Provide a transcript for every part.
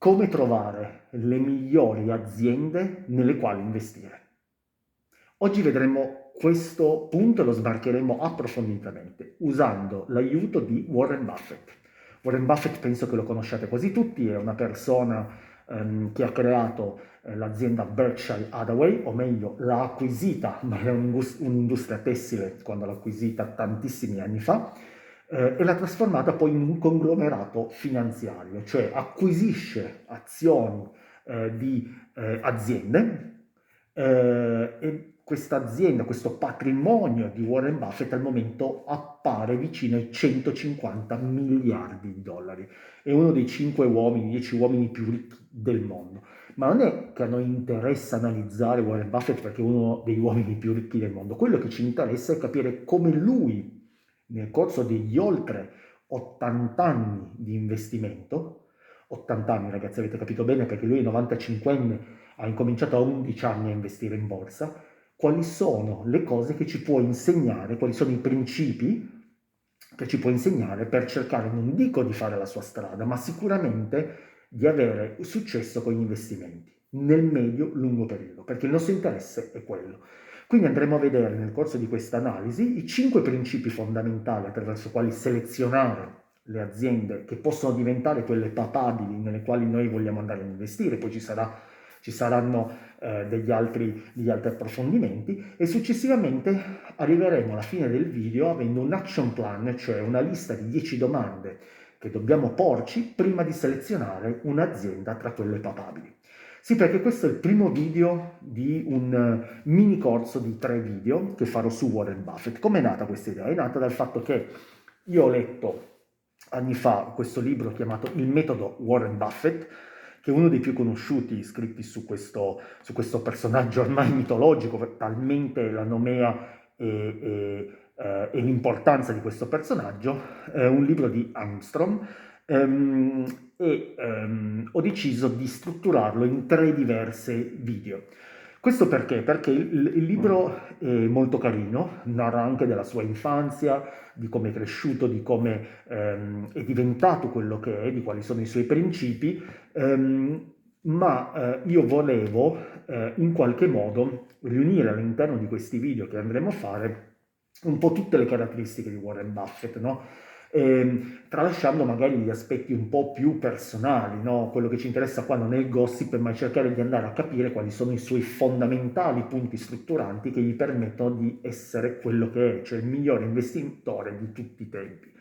come trovare le migliori aziende nelle quali investire. Oggi vedremo questo punto e lo sbarcheremo approfonditamente usando l'aiuto di Warren Buffett. Warren Buffett penso che lo conosciate quasi tutti, è una persona che ha creato l'azienda Berkshire Hathaway, o meglio l'ha acquisita, ma era un'industria tessile quando l'ha acquisita tantissimi anni fa, e l'ha trasformata poi in un conglomerato finanziario, cioè acquisisce azioni di aziende e questa azienda, questo patrimonio di Warren Buffett al momento appare vicino ai 150 miliardi di dollari. È uno dei 5 uomini, 10 uomini più ricchi del mondo. Ma non è che a noi interessa analizzare Warren Buffett perché è uno degli uomini più ricchi del mondo. Quello che ci interessa è capire come lui, nel corso degli oltre 80 anni di investimento, 80 anni ragazzi, avete capito bene, perché lui è 95enne, ha incominciato a 11 anni a investire in borsa, quali sono le cose che ci può insegnare, quali sono i principi che ci può insegnare per cercare, non dico di fare la sua strada, ma sicuramente di avere successo con gli investimenti nel medio-lungo periodo, perché il nostro interesse è quello. Quindi andremo a vedere nel corso di questa analisi i 5 principi fondamentali attraverso i quali selezionare le aziende che possono diventare quelle papabili nelle quali noi vogliamo andare a investire, poi ci saranno degli altri approfondimenti e successivamente arriveremo alla fine del video avendo un action plan, cioè una lista di 10 domande che dobbiamo porci prima di selezionare un'azienda tra quelle papabili. Sì, perché questo è il primo video di un mini corso di 3 video che farò su Warren Buffett. Com'è nata questa idea? È nata dal fatto che io ho letto anni fa questo libro chiamato Il metodo Warren Buffett, che è uno dei più conosciuti scritti su questo personaggio ormai mitologico, talmente la nomea e l'importanza di questo personaggio, è un libro di Armstrong, ho deciso di strutturarlo in 3 diverse video. Questo perché? Perché il libro è molto carino, narra anche della sua infanzia, di come è cresciuto, di come è diventato quello che è, di quali sono i suoi principi, ma io volevo in qualche modo riunire all'interno di questi video che andremo a fare un po' tutte le caratteristiche di Warren Buffett, no? Tralasciando magari gli aspetti un po' più personali, no? Quello che ci interessa qua non è il gossip, ma cercare di andare a capire quali sono i suoi fondamentali punti strutturanti che gli permettono di essere quello che è, cioè il migliore investitore di tutti i tempi.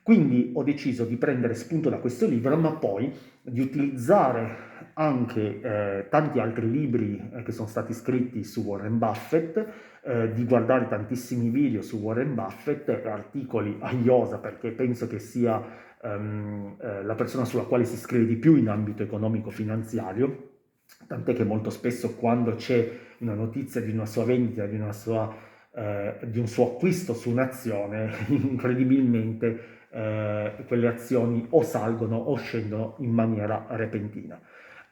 Quindi ho deciso di prendere spunto da questo libro, ma poi di utilizzare anche tanti altri libri che sono stati scritti su Warren Buffett, di guardare tantissimi video su Warren Buffett, articoli a iosa perché penso che sia la persona sulla quale si scrive di più in ambito economico-finanziario, tant'è che molto spesso quando c'è una notizia di una sua vendita, di un suo acquisto su un'azione, incredibilmente quelle azioni o salgono o scendono in maniera repentina.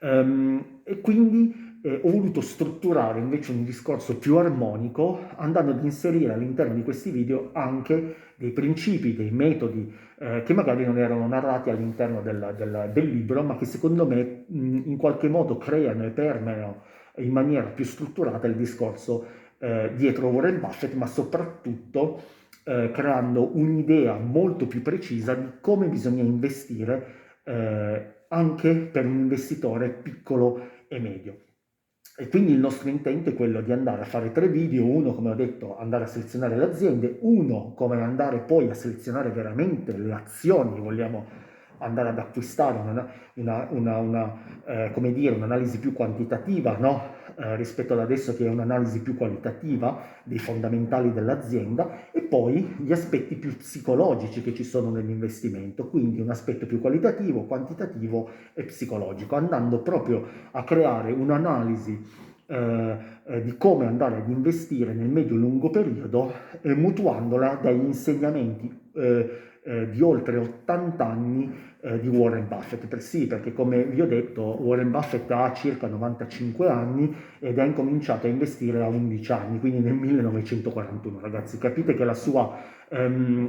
E quindi ho voluto strutturare invece un discorso più armonico andando ad inserire all'interno di questi video anche dei principi, dei metodi che magari non erano narrati all'interno del libro, ma che secondo me in qualche modo creano e permeano in maniera più strutturata il discorso dietro Warren Buffett, ma soprattutto creando un'idea molto più precisa di come bisogna investire anche per un investitore piccolo e medio. E quindi il nostro intento è quello di andare a fare 3 video, uno come ho detto andare a selezionare le aziende, uno come andare poi a selezionare veramente le azioni che vogliamo andare ad acquistare, come dire, un'analisi più quantitativa, no? Rispetto ad adesso che è un'analisi più qualitativa dei fondamentali dell'azienda, e poi gli aspetti più psicologici che ci sono nell'investimento, quindi un aspetto più qualitativo, quantitativo e psicologico, andando proprio a creare un'analisi di come andare ad investire nel medio-lungo periodo, mutuandola dagli insegnamenti di oltre 80 anni di Warren Buffett. Sì, perché come vi ho detto, Warren Buffett ha circa 95 anni ed ha incominciato a investire a 11 anni, quindi nel 1941, ragazzi. Capite che la sua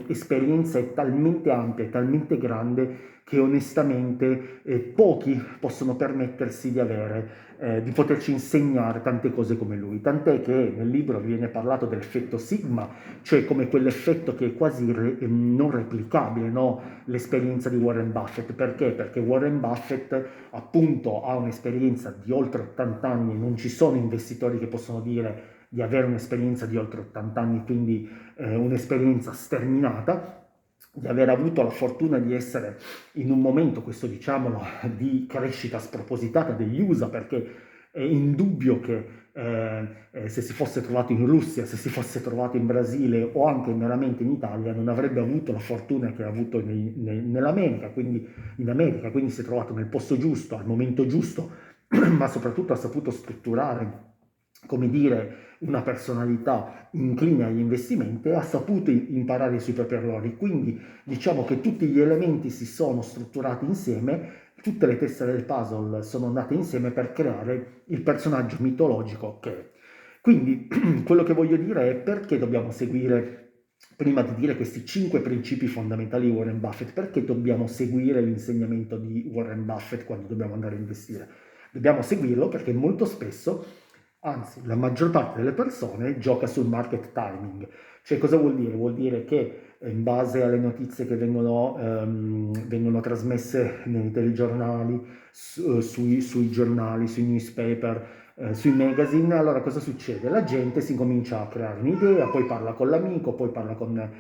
esperienza è talmente ampia, è talmente grande che onestamente pochi possono permettersi di poterci insegnare tante cose come lui. Tant'è che nel libro viene parlato dell'effetto Sigma, cioè come quell'effetto che è quasi non replicabile, no? L'esperienza di Warren Buffett. Perché? Perché Warren Buffett appunto ha un'esperienza di oltre 80 anni, non ci sono investitori che possono dire di avere un'esperienza di oltre 80 anni, quindi un'esperienza sterminata, di aver avuto la fortuna di essere in un momento, questo diciamolo, di crescita spropositata degli USA, perché è indubbio che se si fosse trovato in Russia, se si fosse trovato in Brasile o anche meramente in Italia, non avrebbe avuto la fortuna che ha avuto nell'America, quindi in America, quindi si è trovato nel posto giusto, al momento giusto, ma soprattutto ha saputo strutturare, come dire, una personalità incline agli investimenti e ha saputo imparare sui propri errori. Quindi diciamo che tutti gli elementi si sono strutturati insieme, tutte le teste del puzzle sono andate insieme per creare il personaggio mitologico che è. Quindi quello che voglio dire è perché dobbiamo seguire, prima di dire questi 5 principi fondamentali di Warren Buffett, perché dobbiamo seguire l'insegnamento di Warren Buffett quando dobbiamo andare a investire. Dobbiamo seguirlo perché molto spesso, anzi la maggior parte delle persone, gioca sul market timing. Cioè cosa vuol dire? Vuol dire che in base alle notizie che vengono trasmesse nei telegiornali, sui giornali, sui newspaper, sui magazine, allora cosa succede? La gente si comincia a creare un'idea, poi parla con l'amico, poi parla con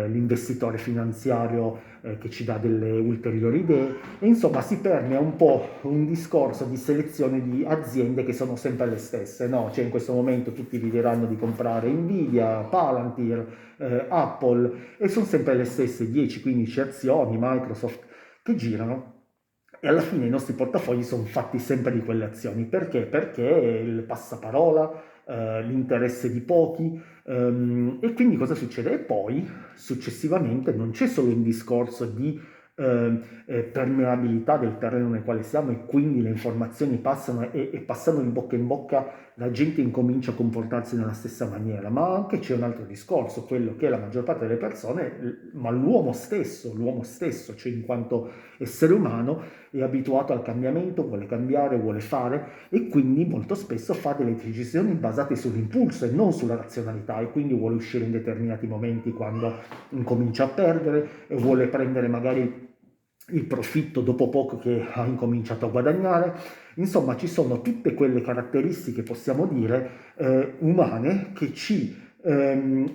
l'investitore finanziario che ci dà delle ulteriori idee e insomma si permea un po' un discorso di selezione di aziende che sono sempre le stesse, no? Cioè in questo momento tutti vi diranno di comprare Nvidia, Palantir, Apple e sono sempre le stesse 10-15 azioni, Microsoft che girano e alla fine i nostri portafogli sono fatti sempre di quelle azioni. Perché? Perché il passaparola, l'interesse di pochi e quindi cosa succede? E poi successivamente non c'è solo un discorso di permeabilità del terreno nel quale siamo e quindi le informazioni passano e passando di bocca in bocca la gente incomincia a comportarsi nella stessa maniera, ma anche c'è un altro discorso, quello che la maggior parte delle persone, ma l'uomo stesso, cioè in quanto essere umano, è abituato al cambiamento, vuole cambiare, vuole fare e quindi molto spesso fa delle decisioni basate sull'impulso e non sulla razionalità e quindi vuole uscire in determinati momenti quando incomincia a perdere e vuole prendere magari il profitto dopo poco che ha incominciato a guadagnare. Insomma, ci sono tutte quelle caratteristiche, possiamo dire, umane che ci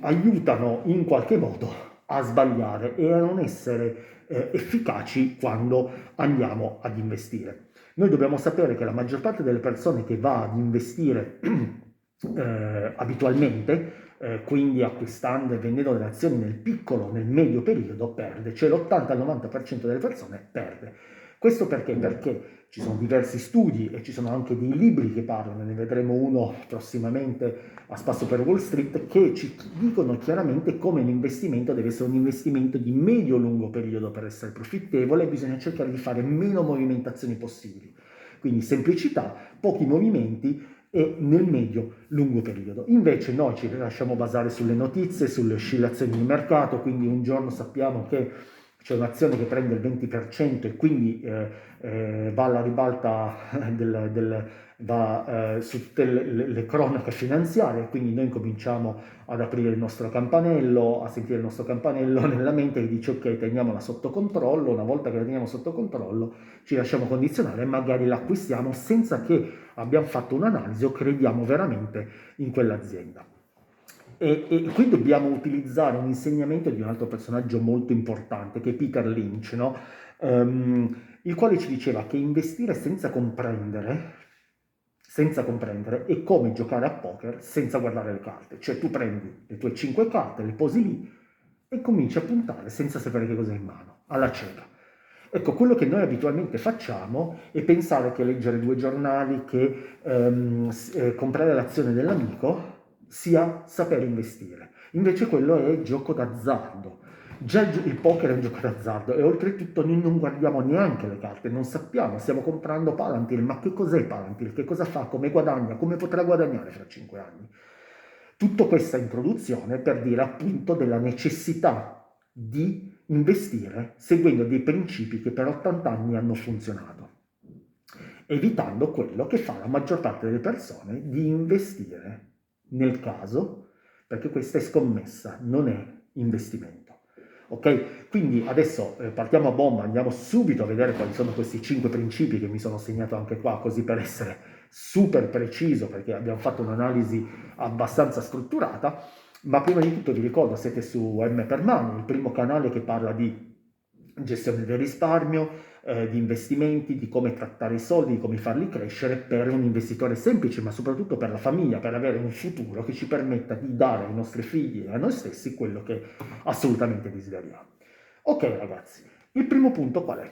aiutano in qualche modo a sbagliare e a non essere efficaci quando andiamo ad investire. Noi dobbiamo sapere che la maggior parte delle persone che va ad investire abitualmente, quindi acquistando e vendendo delle azioni nel piccolo, nel medio periodo, perde, cioè l'80-90% delle persone perde. Questo perché? Perché ci sono diversi studi e ci sono anche dei libri che parlano, ne vedremo uno prossimamente a spasso per Wall Street, che ci dicono chiaramente come l'investimento deve essere un investimento di medio-lungo periodo per essere profittevole, bisogna cercare di fare meno movimentazioni possibili. Quindi semplicità, pochi movimenti e nel medio-lungo periodo. Invece noi ci lasciamo basare sulle notizie, sulle oscillazioni di mercato, quindi un giorno sappiamo che c'è un'azione che prende il 20% e quindi va alla ribalta va su tutte le cronache finanziarie, quindi noi cominciamo ad aprire il nostro campanello, a sentire il nostro campanello nella mente che dice ok, teniamola sotto controllo, una volta che la teniamo sotto controllo ci lasciamo condizionare e magari l'acquistiamo senza che abbiamo fatto un'analisi o crediamo veramente in quell'azienda. E qui dobbiamo utilizzare un insegnamento di un altro personaggio molto importante che è Peter Lynch, no? Il quale ci diceva che investire senza comprendere è come giocare a poker senza guardare le carte, cioè tu prendi le tue 5 carte, le posi lì e cominci a puntare senza sapere che cosa hai in mano, alla cieca. Ecco, quello che noi abitualmente facciamo è pensare che leggere 2 giornali, che comprare l'azione dell'amico sia saper investire. Invece quello è gioco d'azzardo. Già il poker è un gioco d'azzardo e oltretutto noi non guardiamo neanche le carte, non sappiamo, stiamo comprando Palantir, ma che cos'è Palantir? Che cosa fa? Come guadagna? Come potrà guadagnare fra 5 anni? Tutta questa introduzione per dire appunto della necessità di investire seguendo dei principi che per 80 anni hanno funzionato, evitando quello che fa la maggior parte delle persone di investire nel caso, perché questa è scommessa, non è investimento. Ok? Quindi adesso partiamo a bomba, andiamo subito a vedere quali sono questi 5 principi che mi sono segnato anche qua, così per essere super preciso, perché abbiamo fatto un'analisi abbastanza strutturata, ma prima di tutto vi ricordo, siete su M per Mano, il primo canale che parla di gestione del risparmio, di investimenti, di come trattare i soldi, di come farli crescere per un investitore semplice, ma soprattutto per la famiglia, per avere un futuro che ci permetta di dare ai nostri figli e a noi stessi quello che assolutamente desideriamo. Ok ragazzi, il primo punto qual è?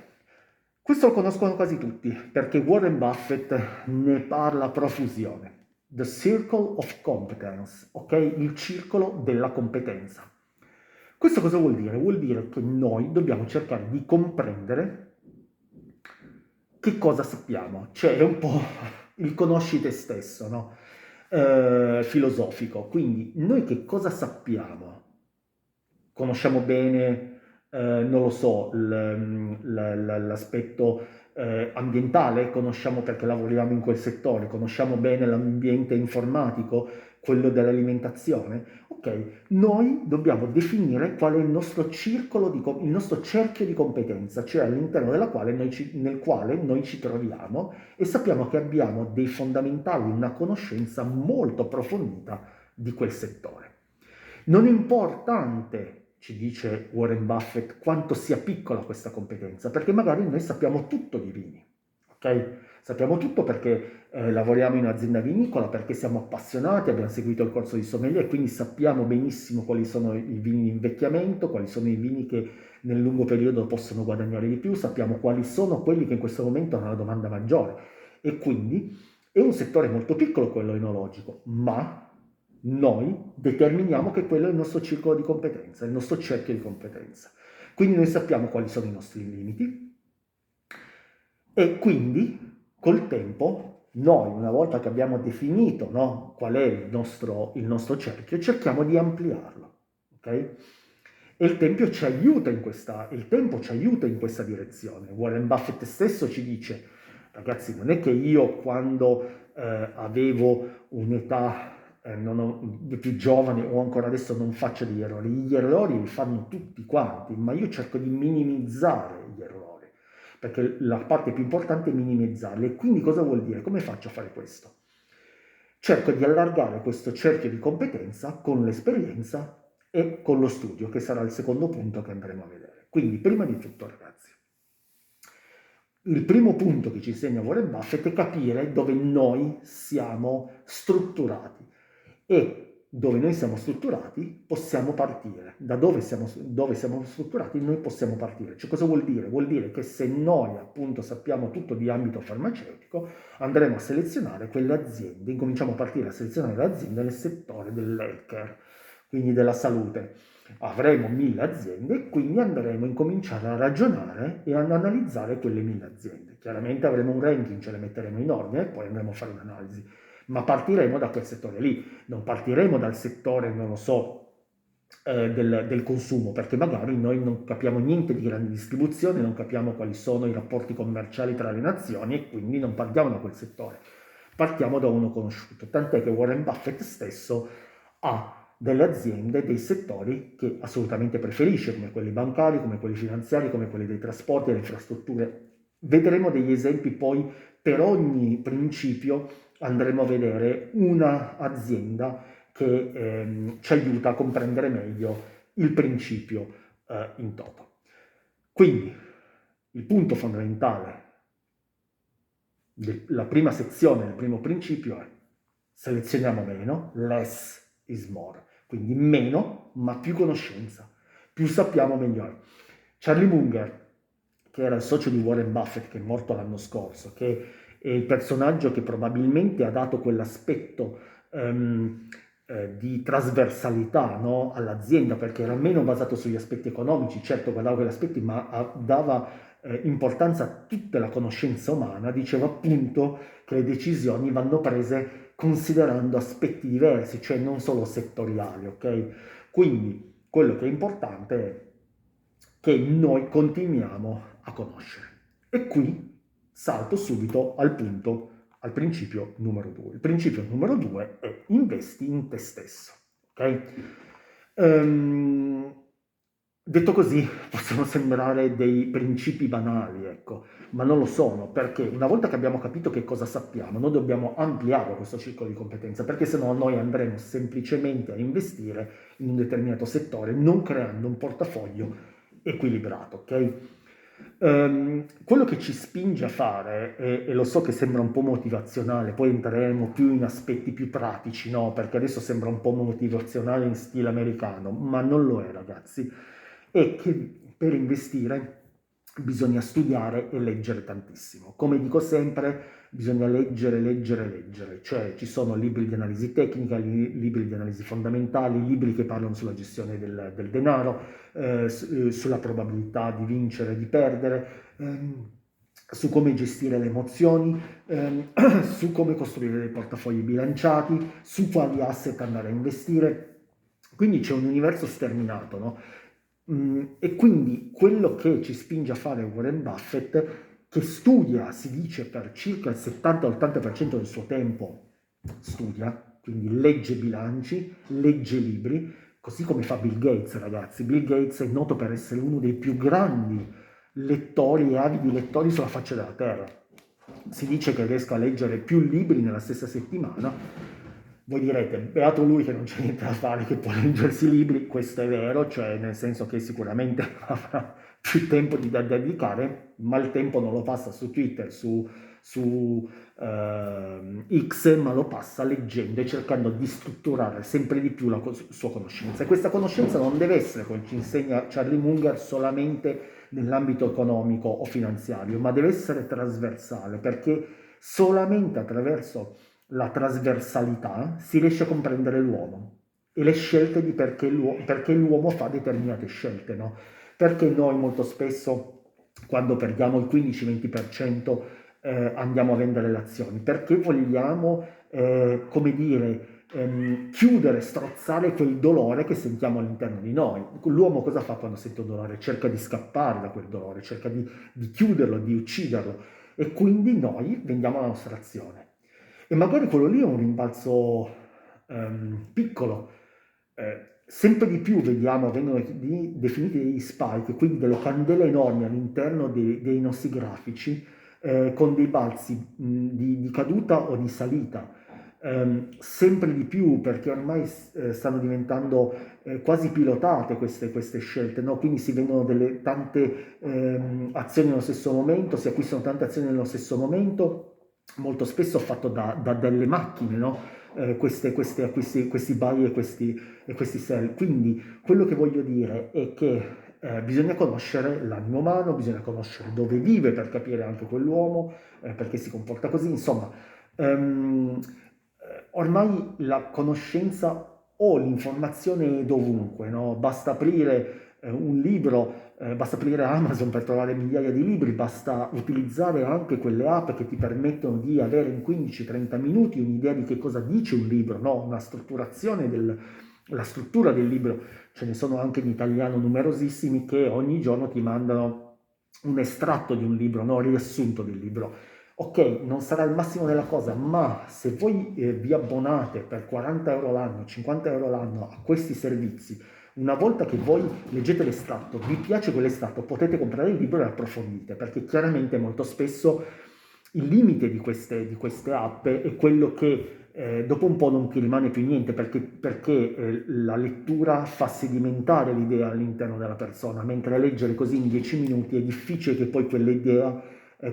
Questo lo conoscono quasi tutti, perché Warren Buffett ne parla a profusione. The Circle of Competence, ok? Il circolo della competenza. Questo cosa vuol dire? Vuol dire che noi dobbiamo cercare di comprendere che cosa sappiamo, cioè è un po' il conosci te stesso, no? Filosofico. Quindi noi che cosa sappiamo? Conosciamo bene, non lo so, l'aspetto ambientale, conosciamo perché lavoriamo in quel settore, conosciamo bene l'ambiente informatico, quello dell'alimentazione. Ok, noi dobbiamo definire qual è il nostro circolo, il nostro cerchio di competenza, cioè all'interno nel quale noi ci troviamo e sappiamo che abbiamo dei fondamentali, una conoscenza molto approfondita di quel settore. Non è importante, ci dice Warren Buffett, quanto sia piccola questa competenza, perché magari noi sappiamo tutto di vini, ok? Sappiamo tutto perché lavoriamo in un'azienda vinicola, perché siamo appassionati, abbiamo seguito il corso di sommelier, quindi sappiamo benissimo quali sono i vini in invecchiamento, quali sono i vini che nel lungo periodo possono guadagnare di più, sappiamo quali sono quelli che in questo momento hanno la domanda maggiore. E quindi è un settore molto piccolo quello enologico, ma noi determiniamo che quello è il nostro circolo di competenza, il nostro cerchio di competenza. Quindi noi sappiamo quali sono i nostri limiti e quindi col tempo noi, una volta che abbiamo definito, no, qual è il nostro cerchio, cerchiamo di ampliarlo. Okay? E il tempo ci aiuta in questa direzione. Warren Buffett stesso ci dice, ragazzi, non è che io quando avevo un'età più giovane o ancora adesso non faccio degli errori. Gli errori li fanno tutti quanti, ma io cerco di minimizzare gli errori, perché la parte più importante è minimizzarli. E quindi cosa vuol dire? Come faccio a fare questo? Cerco di allargare questo cerchio di competenza con l'esperienza e con lo studio, che sarà il secondo punto che andremo a vedere. Quindi, prima di tutto, ragazzi, il primo punto che ci insegna Warren Buffett è capire dove noi siamo strutturati e dove noi siamo strutturati possiamo partire. Dove siamo strutturati noi possiamo partire. Cioè, cosa vuol dire? Vuol dire che se noi appunto sappiamo tutto di ambito farmaceutico, andremo a selezionare quelle aziende, incominciamo a partire a selezionare le aziende nel settore dell'healthcare, quindi della salute. Avremo 1000 aziende e quindi andremo a incominciare a ragionare e ad analizzare quelle 1000 aziende. Chiaramente avremo un ranking, ce le metteremo in ordine e poi andremo a fare un'analisi, ma partiremo da quel settore lì, non partiremo dal settore, non lo so, del consumo, perché magari noi non capiamo niente di grande distribuzione, non capiamo quali sono i rapporti commerciali tra le nazioni e quindi non partiamo da quel settore, partiamo da uno conosciuto, tant'è che Warren Buffett stesso ha delle aziende, dei settori che assolutamente preferisce, come quelli bancari, come quelli finanziari, come quelli dei trasporti, delle infrastrutture. Vedremo degli esempi poi, per ogni principio andremo a vedere una azienda che ci aiuta a comprendere meglio il principio in toto. Quindi il punto fondamentale della prima sezione, del primo principio è selezioniamo meno, less is more, quindi meno ma più conoscenza, più sappiamo meglio. Charlie Munger, che era il socio di Warren Buffett, che è morto l'anno scorso, che è il personaggio che probabilmente ha dato quell'aspetto di trasversalità, no, all'azienda, perché era meno basato sugli aspetti economici, certo guardava quegli aspetti, ma dava importanza a tutta la conoscenza umana, diceva appunto che le decisioni vanno prese considerando aspetti diversi, cioè non solo settoriali, ok? Quindi quello che è importante è che noi continuiamo a conoscere. E qui salto subito al punto, al principio numero 2. Il principio numero 2 è investi in te stesso. Ok? Detto così, possono sembrare dei principi banali, ecco, ma non lo sono, perché una volta che abbiamo capito che cosa sappiamo, noi dobbiamo ampliare questo circolo di competenza, perché sennò noi andremo semplicemente a investire in un determinato settore, non creando un portafoglio equilibrato, ok? Quello che ci spinge a fare, e lo so che sembra un po' motivazionale, poi entreremo più in aspetti più pratici, no? Perché adesso sembra un po' motivazionale in stile americano, ma non lo è, ragazzi. È che per investire bisogna studiare e leggere tantissimo. Come dico sempre, bisogna leggere, leggere, leggere, cioè ci sono libri di analisi tecnica, libri di analisi fondamentali, libri che parlano sulla gestione del denaro, sulla probabilità di vincere e di perdere, su come gestire le emozioni, su come costruire dei portafogli bilanciati, su quali asset andare a investire. Quindi c'è un universo sterminato, no? E quindi quello che ci spinge a fare Warren Buffett, che studia, si dice, per circa il 70-80% del suo tempo, studia, quindi legge bilanci, legge libri, così come fa Bill Gates, ragazzi. Bill Gates è noto per essere uno dei più grandi lettori e avidi lettori sulla faccia della Terra. Si dice che riesca a leggere più libri nella stessa settimana. Voi direte, beato lui che non c'è niente da fare, che può leggersi i libri, questo è vero, cioè nel senso che sicuramente avrà più tempo da dedicare, ma il tempo non lo passa su Twitter, su X, ma lo passa leggendo e cercando di strutturare sempre di più la sua conoscenza. E questa conoscenza non deve essere, come ci insegna Charlie Munger, solamente nell'ambito economico o finanziario, ma deve essere trasversale, perché solamente attraverso la trasversalità si riesce a comprendere l'uomo e le scelte di perché l'uomo fa determinate scelte, no? Perché noi molto spesso, quando perdiamo il 15-20%, andiamo a vendere le azioni? Perché vogliamo, come dire, chiudere, strozzare quel dolore che sentiamo all'interno di noi. L'uomo cosa fa quando sente un dolore? Cerca di scappare da quel dolore, cerca di chiuderlo, di ucciderlo, e quindi noi vendiamo la nostra azione. E magari quello lì è un rimbalzo piccolo. Sempre di più vediamo, vengono definiti degli spike, quindi delle candele enormi all'interno dei nostri grafici, con dei balzi di caduta o di salita. Sempre di più, perché ormai stanno diventando quasi pilotate queste scelte, no? Quindi si vendono tante azioni nello stesso momento, si acquistano tante azioni nello stesso momento, molto spesso fatto da delle macchine, no? Questi acquisti, questi buy e questi sell. Quindi quello che voglio dire è che bisogna conoscere l'animo umano, bisogna conoscere dove vive per capire anche quell'uomo, perché si comporta così, insomma. Ormai la conoscenza o l'informazione è dovunque, no? Basta aprire un libro, basta aprire Amazon per trovare migliaia di libri, basta utilizzare anche quelle app che ti permettono di avere in 15-30 minuti un'idea di che cosa dice un libro, no? Una strutturazione la struttura del libro. Ce ne sono anche in italiano numerosissimi che ogni giorno ti mandano un estratto di un libro, no? Un riassunto del libro. Ok, non sarà il massimo della cosa, ma se voi vi abbonate per 40 euro l'anno, 50 euro l'anno a questi servizi, una volta che voi leggete l'estratto, vi piace quell'estratto, potete comprare il libro e approfondite, perché chiaramente molto spesso il limite di queste app è quello che dopo un po' non ti rimane più niente, perché la lettura fa sedimentare l'idea all'interno della persona, mentre leggere così in 10 minuti è difficile che poi quell'idea,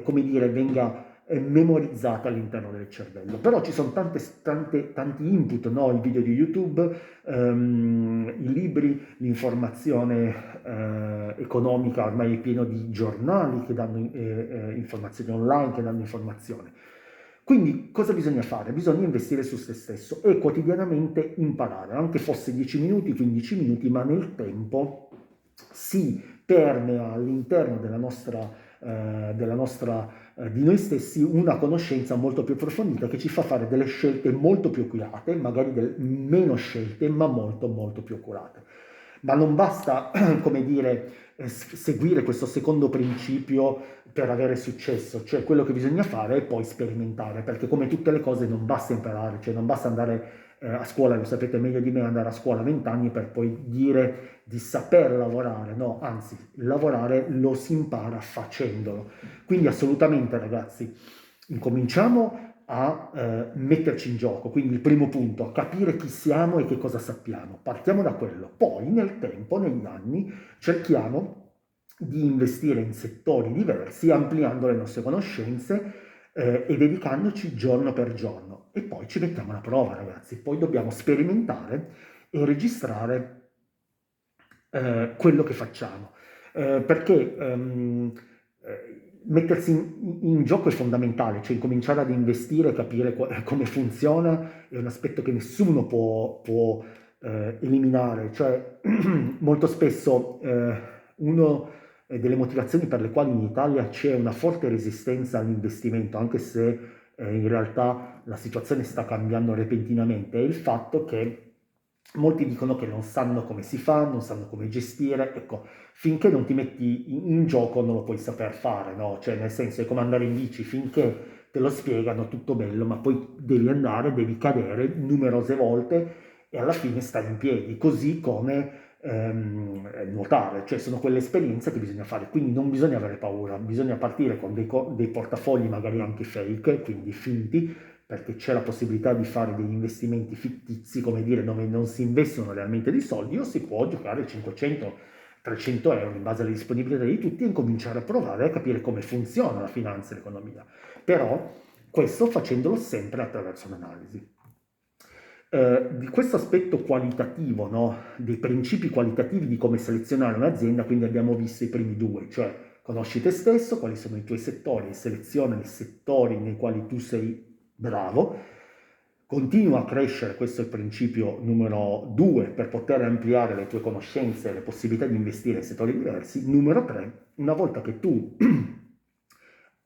come dire, venga memorizzata all'interno del cervello. Però ci sono tanti input, no? Il video di YouTube, i libri, l'informazione economica, ormai è pieno di giornali che danno informazioni online, che danno informazione. Quindi cosa bisogna fare? Bisogna investire su se stesso e quotidianamente imparare, anche fosse 10 minuti, 15 minuti, ma nel tempo si permea all'interno di noi stessi una conoscenza molto più approfondita che ci fa fare delle scelte molto più accurate, magari meno scelte, ma molto molto più accurate. Ma non basta, come dire, seguire questo secondo principio per avere successo, cioè quello che bisogna fare è poi sperimentare, perché come tutte le cose non basta imparare, cioè non basta andare a scuola, lo sapete meglio di me, andare a scuola a 20 anni per poi dire di saper lavorare, no, anzi, lavorare lo si impara facendolo. Quindi assolutamente ragazzi, incominciamo a metterci in gioco, quindi il primo punto, a capire chi siamo e che cosa sappiamo, partiamo da quello, poi nel tempo, negli anni, cerchiamo di investire in settori diversi, ampliando le nostre conoscenze e dedicandoci giorno per giorno. E poi ci mettiamo alla prova, ragazzi. Poi dobbiamo sperimentare e registrare quello che facciamo. Perché mettersi in gioco è fondamentale, cioè incominciare ad investire, capire come funziona, è un aspetto che nessuno può eliminare. Cioè, molto spesso uno delle motivazioni per le quali in Italia c'è una forte resistenza all'investimento, anche se in realtà la situazione sta cambiando repentinamente, è il fatto che molti dicono che non sanno come si fa, non sanno come gestire. Ecco, finché non ti metti in gioco non lo puoi saper fare, no? Cioè, nel senso, è come andare in bici, finché te lo spiegano tutto bello, ma poi devi andare, devi cadere numerose volte e alla fine stai in piedi, così come nuotare, cioè sono quelle esperienze che bisogna fare, quindi non bisogna avere paura, bisogna partire con dei portafogli magari anche fake, quindi finti, perché c'è la possibilità di fare degli investimenti fittizi, come dire, dove non si investono realmente dei soldi, o si può giocare 500-300 euro in base alle disponibilità di tutti e incominciare a provare a capire come funziona la finanza e l'economia. Però questo facendolo sempre attraverso l'analisi. Di questo aspetto qualitativo, no? Dei principi qualitativi di come selezionare un'azienda, quindi abbiamo visto i primi due, cioè conosci te stesso, quali sono i tuoi settori, seleziona i settori nei quali tu sei bravo, continua a crescere, questo è il principio numero 2, per poter ampliare le tue conoscenze e le possibilità di investire in settori diversi. Numero 3, una volta che tu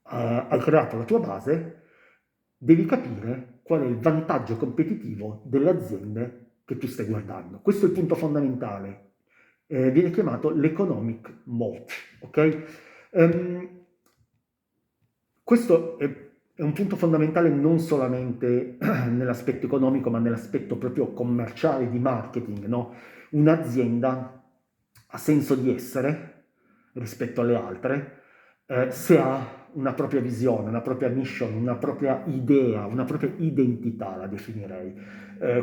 hai creato la tua base, devi capire qual è il vantaggio competitivo delle aziende che tu stai guardando. Questo è il punto fondamentale. Viene chiamato l'economic moat, ok? Questo è un punto fondamentale non solamente nell'aspetto economico, ma nell'aspetto proprio commerciale di marketing, no? Un'azienda ha senso di essere rispetto alle altre se ha una propria visione, una propria mission, una propria idea, una propria identità, la definirei.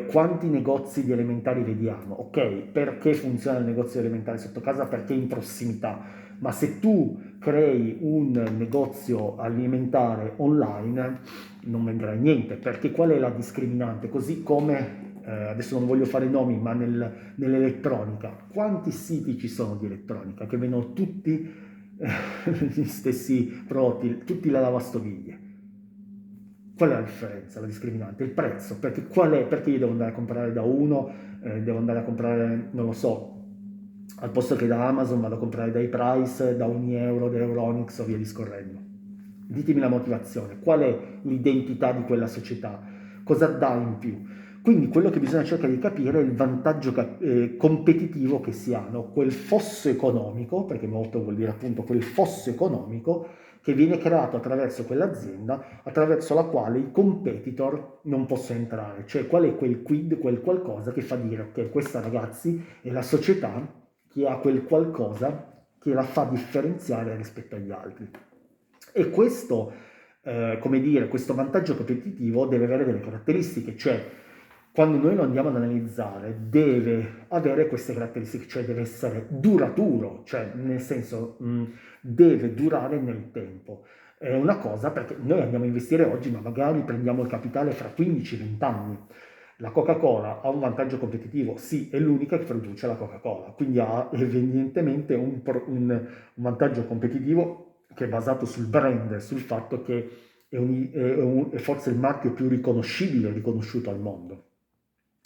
Quanti negozi di elementari vediamo? Ok, perché funziona il negozio elementare sotto casa? Perché è in prossimità. Ma se tu crei un negozio alimentare online non vendrai niente, perché qual è la discriminante? Così come, adesso non voglio fare nomi, ma nell'elettronica, quanti siti ci sono di elettronica che vendono tutti gli stessi prodotti, tutti la lavastoviglie? Qual è la differenza, la discriminante? Il prezzo, perché perché io devo andare a comprare da uno, devo andare a comprare, non lo so, al posto che da Amazon vado a comprare dai Price, da Unieuro, da Euronics o via discorrendo. Ditemi la motivazione, qual è l'identità di quella società, cosa dà in più. Quindi quello che bisogna cercare di capire è il vantaggio competitivo che si hanno, quel fosso economico, perché molto vuol dire appunto quel fosso economico che viene creato attraverso quell'azienda, attraverso la quale i competitor non possono entrare, cioè qual è quel quid, quel qualcosa che fa dire ok, questa ragazzi è la società che ha quel qualcosa che la fa differenziare rispetto agli altri. E questo, come dire, questo vantaggio competitivo deve avere delle caratteristiche, cioè quando noi lo andiamo ad analizzare deve avere queste caratteristiche, cioè deve essere duraturo, cioè nel senso deve durare nel tempo. È una cosa perché noi andiamo a investire oggi, ma magari prendiamo il capitale fra 15-20 anni. La Coca-Cola ha un vantaggio competitivo, sì, è l'unica che produce la Coca-Cola, quindi ha evidentemente un vantaggio competitivo che è basato sul brand, sul fatto che è forse il marchio più riconoscibile e riconosciuto al mondo.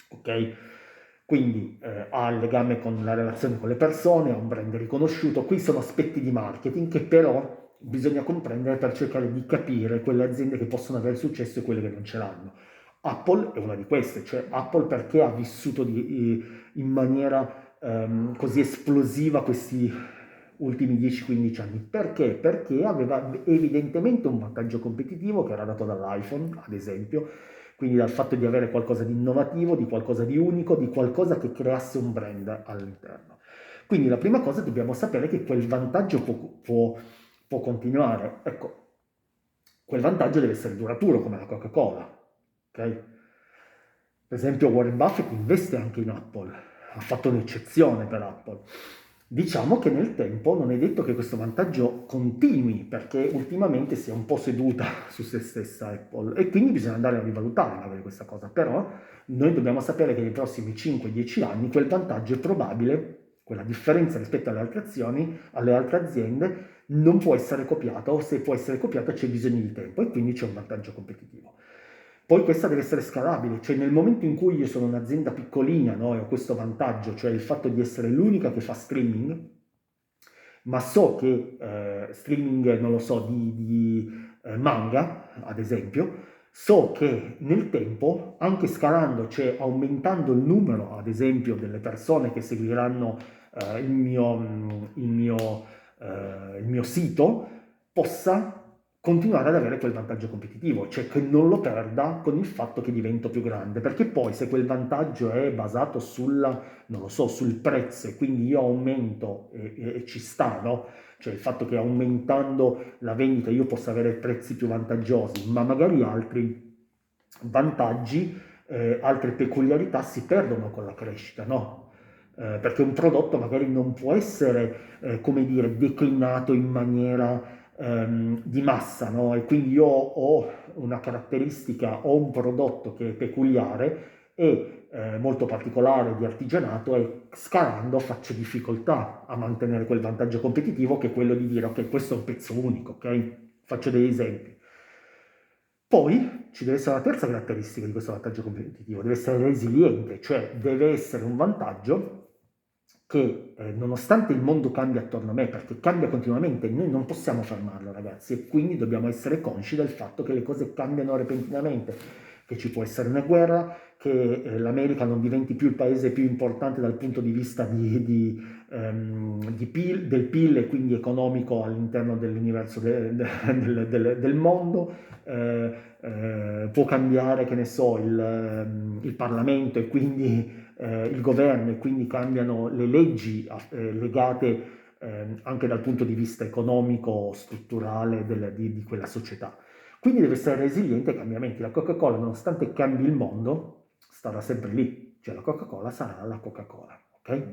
Ok? Quindi ha il legame con la relazione con le persone, ha un brand riconosciuto. Qui sono aspetti di marketing che però bisogna comprendere per cercare di capire quelle aziende che possono avere successo e quelle che non ce l'hanno. Apple è una di queste, cioè Apple perché ha vissuto in maniera così esplosiva questi ultimi 10-15 anni? Perché? Perché aveva evidentemente un vantaggio competitivo che era dato dall'iPhone, ad esempio, quindi dal fatto di avere qualcosa di innovativo, di qualcosa di unico, di qualcosa che creasse un brand all'interno. Quindi la prima cosa dobbiamo sapere che quel vantaggio può continuare. Ecco, quel vantaggio deve essere duraturo come la Coca-Cola, ok? Per esempio Warren Buffett investe anche in Apple, ha fatto un'eccezione per Apple. Diciamo che nel tempo non è detto che questo vantaggio continui, perché ultimamente si è un po' seduta su se stessa Apple e quindi bisogna andare a rivalutare magari questa cosa, però noi dobbiamo sapere che nei prossimi 5-10 anni quel vantaggio è probabile, quella differenza rispetto alle altre azioni, alle altre aziende, non può essere copiata o se può essere copiata c'è bisogno di tempo e quindi c'è un vantaggio competitivo. Poi questa deve essere scalabile, cioè nel momento in cui io sono un'azienda piccolina, no, e ho questo vantaggio, cioè il fatto di essere l'unica che fa streaming, ma so che streaming, non lo so, di manga, ad esempio, so che nel tempo, anche scalando, cioè aumentando il numero, ad esempio, delle persone che seguiranno il mio sito, possa continuare ad avere quel vantaggio competitivo, cioè che non lo perda con il fatto che divento più grande, perché poi se quel vantaggio è basato non lo so, sul prezzo e quindi io aumento e ci sta, no? Cioè il fatto che aumentando la vendita io possa avere prezzi più vantaggiosi, ma magari altri vantaggi, altre peculiarità si perdono con la crescita, no? Perché un prodotto magari non può essere, come dire, declinato in maniera di massa, no? E quindi io ho una caratteristica, ho un prodotto che è peculiare e molto particolare di artigianato e scalando faccio difficoltà a mantenere quel vantaggio competitivo che è quello di dire ok, questo è un pezzo unico, ok? Faccio degli esempi. Poi ci deve essere una terza caratteristica di questo vantaggio competitivo, deve essere resiliente, cioè deve essere un vantaggio che nonostante il mondo cambia attorno a me, perché cambia continuamente, noi non possiamo fermarlo ragazzi e quindi dobbiamo essere consci del fatto che le cose cambiano repentinamente, che ci può essere una guerra, che l'America non diventi più il paese più importante dal punto di vista del PIL e quindi economico all'interno dell'universo del mondo, può cambiare, che ne so, il Parlamento e quindi il governo e quindi cambiano le leggi legate anche dal punto di vista economico, strutturale di quella società. Quindi deve essere resiliente ai cambiamenti. La Coca-Cola, nonostante cambi il mondo, starà sempre lì. Cioè la Coca-Cola sarà la Coca-Cola, ok?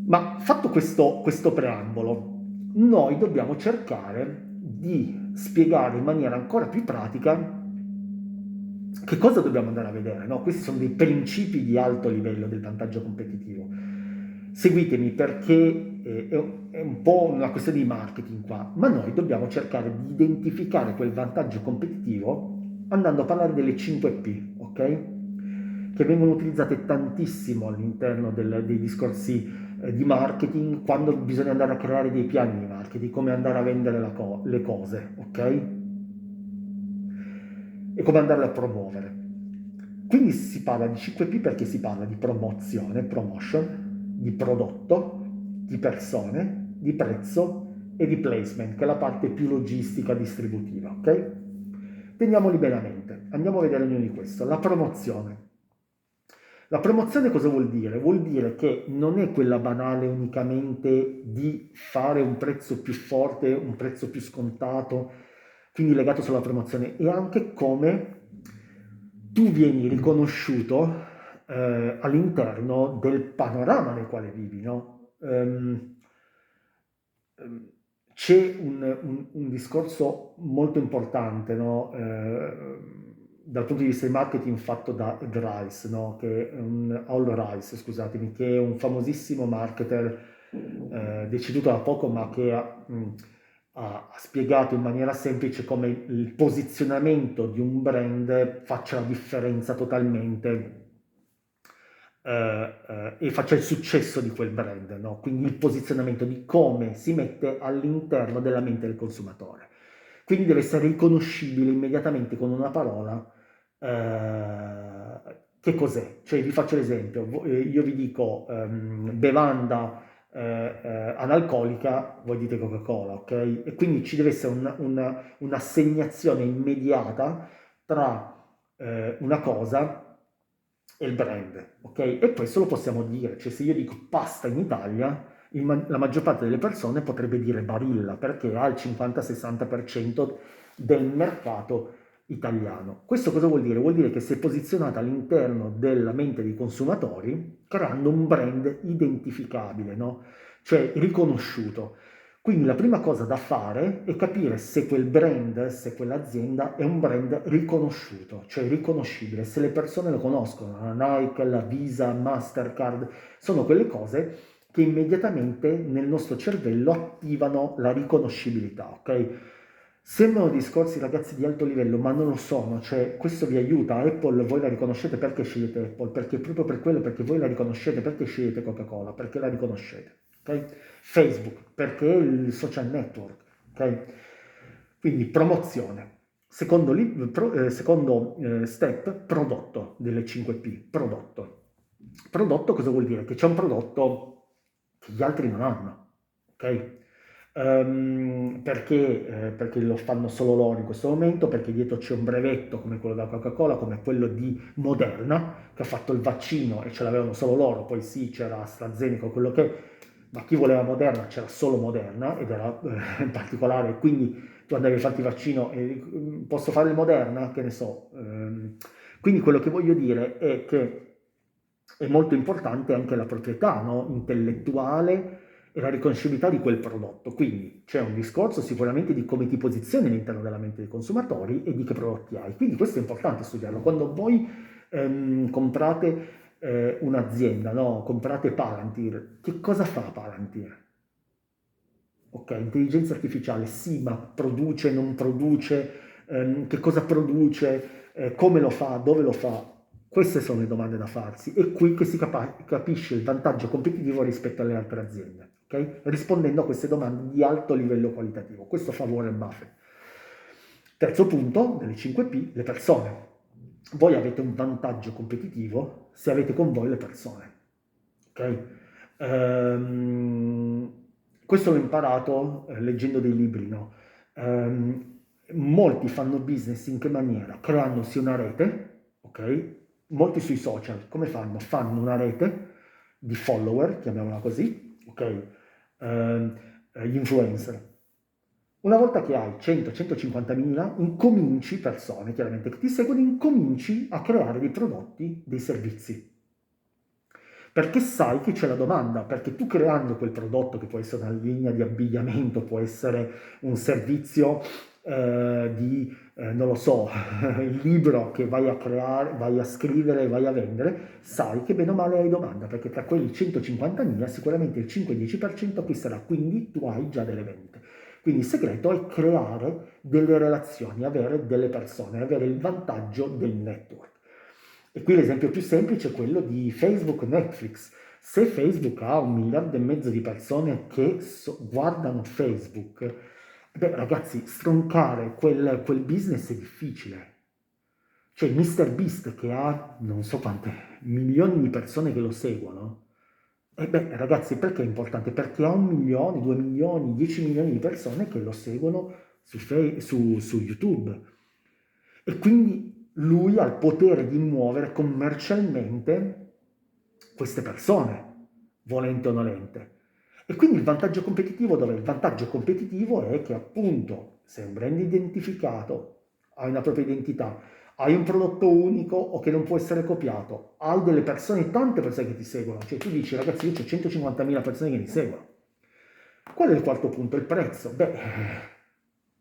Ma fatto questo preambolo, noi dobbiamo cercare di spiegare in maniera ancora più pratica che cosa dobbiamo andare a vedere, no? Questi sono dei principi di alto livello del vantaggio competitivo. Seguitemi perché è un po' una questione di marketing qua, ma noi dobbiamo cercare di identificare quel vantaggio competitivo andando a parlare delle 5P, ok? Che vengono utilizzate tantissimo all'interno dei discorsi di marketing quando bisogna andare a creare dei piani di marketing, come andare a vendere le cose, ok? E come andarle a promuovere. Quindi si parla di 5P perché si parla di promozione, promotion, di prodotto, di persone, di prezzo e di placement, che è la parte più logistica distributiva, ok? Teniamoli bene a mente, andiamo a vedere ognuno di questo. La promozione. La promozione cosa vuol dire? Vuol dire che non è quella banale unicamente di fare un prezzo più forte, un prezzo più scontato, quindi legato solo alla promozione, è anche come tu vieni riconosciuto all'interno del panorama nel quale vivi, no? C'è un discorso molto importante, no? Dal punto di vista di marketing fatto da Ed Rice, no? Che è All Rice, scusatemi, che è un famosissimo marketer deceduto da poco, ma che ha spiegato in maniera semplice come il posizionamento di un brand faccia la differenza totalmente e faccia il successo di quel brand, no? Quindi il posizionamento di come si mette all'interno della mente del consumatore. Quindi deve essere riconoscibile immediatamente con una parola. Che cos'è? Cioè vi faccio l'esempio, io vi dico bevanda analcolica, voi dite Coca-Cola, ok? E quindi ci deve essere un'assegnazione immediata tra una cosa e il brand, ok? E questo lo possiamo dire, cioè se io dico pasta in Italia, la maggior parte delle persone potrebbe dire Barilla, perché ha il 50-60% del mercato italiano. Questo cosa vuol dire? Vuol dire che si è posizionata all'interno della mente dei consumatori creando un brand identificabile, no? Cioè riconosciuto. Quindi la prima cosa da fare è capire se quel brand, se quell'azienda è un brand riconosciuto, cioè riconoscibile, se le persone lo conoscono, la Nike, la Visa, Mastercard, sono quelle cose che immediatamente nel nostro cervello attivano la riconoscibilità, ok? Sembrano discorsi ragazzi di alto livello, ma non lo sono, cioè questo vi aiuta. Apple, voi la riconoscete perché scegliete Apple, perché proprio per quello, perché voi la riconoscete, perché scegliete Coca-Cola, perché la riconoscete, ok? Facebook, perché è il social network, ok? Quindi promozione. Secondo step, prodotto delle 5P, prodotto. Prodotto cosa vuol dire? Che c'è un prodotto che gli altri non hanno, ok? Perché lo fanno solo loro in questo momento, perché dietro c'è un brevetto come quello della Coca-Cola, come quello di Moderna, che ha fatto il vaccino e ce l'avevano solo loro, poi sì c'era AstraZeneca o quello che è, ma chi voleva Moderna c'era solo Moderna ed era in particolare, quindi tu andavi a farti il vaccino e posso fare il Moderna? Che ne so. Quindi quello che voglio dire è che è molto importante anche la proprietà, no? Intellettuale e la riconoscibilità di quel prodotto. Quindi c'è un discorso sicuramente di come ti posizioni all'interno della mente dei consumatori e di che prodotti hai. Quindi questo è importante studiarlo. Quando voi comprate un'azienda, no? Comprate Palantir, che cosa fa Palantir? Ok, intelligenza artificiale, sì, ma produce, non produce, che cosa produce, come lo fa, dove lo fa? Queste sono le domande da farsi. È qui che si capisce il vantaggio competitivo rispetto alle altre aziende, ok? Rispondendo a queste domande di alto livello qualitativo. Questo fa Warren Buffett. Terzo punto, delle 5P, le persone. Voi avete un vantaggio competitivo se avete con voi le persone, ok? Ehm, Questo l'ho imparato leggendo dei libri, no? Molti fanno business in che maniera? Creandosi una rete, ok? Molti sui social, come fanno? Fanno una rete di follower, chiamiamola così, ok? Gli influencer. Una volta che hai 100-150 mila, incominci persone, chiaramente, che ti seguono, incominci a creare dei prodotti, dei servizi. Perché sai che c'è la domanda, perché tu creando quel prodotto, che può essere una linea di abbigliamento, può essere un servizio non lo so, il libro che vai a creare, vai a scrivere, vai a vendere, sai che bene o male hai domanda, perché tra quelli 150.000 sicuramente il 5-10% acquisterà, quindi tu hai già delle vendite. Quindi il segreto è creare delle relazioni, avere delle persone, avere il vantaggio del network. E qui l'esempio più semplice è quello di Facebook Netflix. Se Facebook ha 1,5 miliardi di persone che guardano Facebook, beh ragazzi, stroncare quel business è difficile. Cioè Mr. Beast che ha non so quante milioni di persone che lo seguono, e beh ragazzi perché è importante? Perché ha 1 milione, 2 milioni, 10 milioni di persone che lo seguono su YouTube. E quindi lui ha il potere di muovere commercialmente queste persone, volente o nolente. E quindi il vantaggio competitivo dov'è? Il vantaggio competitivo è che appunto sei un brand identificato, hai una propria identità, hai un prodotto unico o che non può essere copiato, hai delle persone, tante persone che ti seguono, cioè tu dici ragazzi io ho 150.000 persone che mi seguono. Qual è il quarto punto? Il prezzo. Beh,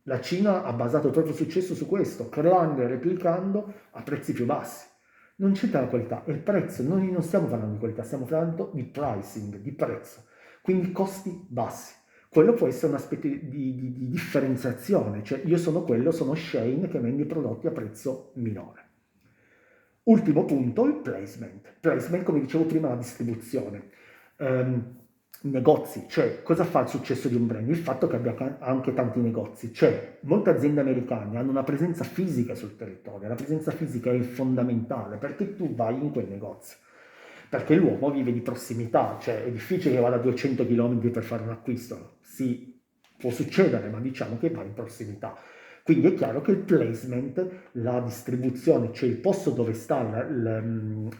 la Cina ha basato il proprio successo su questo, creando e replicando a prezzi più bassi. Non c'entra la qualità, è il prezzo, noi non stiamo parlando di qualità, stiamo parlando di pricing, di prezzo, quindi costi bassi. quello può essere un aspetto di differenziazione, cioè io sono quello, sono Shane che vende i prodotti a prezzo minore. Ultimo punto, il placement. Placement, come dicevo prima, la distribuzione. Negozi, cioè cosa fa il successo di un brand? Il fatto che abbia anche tanti negozi. Cioè, molte aziende americane hanno una presenza fisica sul territorio, la presenza fisica è fondamentale perché tu vai in quel negozio. Perché l'uomo vive di prossimità, cioè è difficile che vada a 200 km per fare un acquisto. Sì, può succedere, ma diciamo che va in prossimità. Quindi è chiaro che il placement, la distribuzione, cioè il posto dove sta i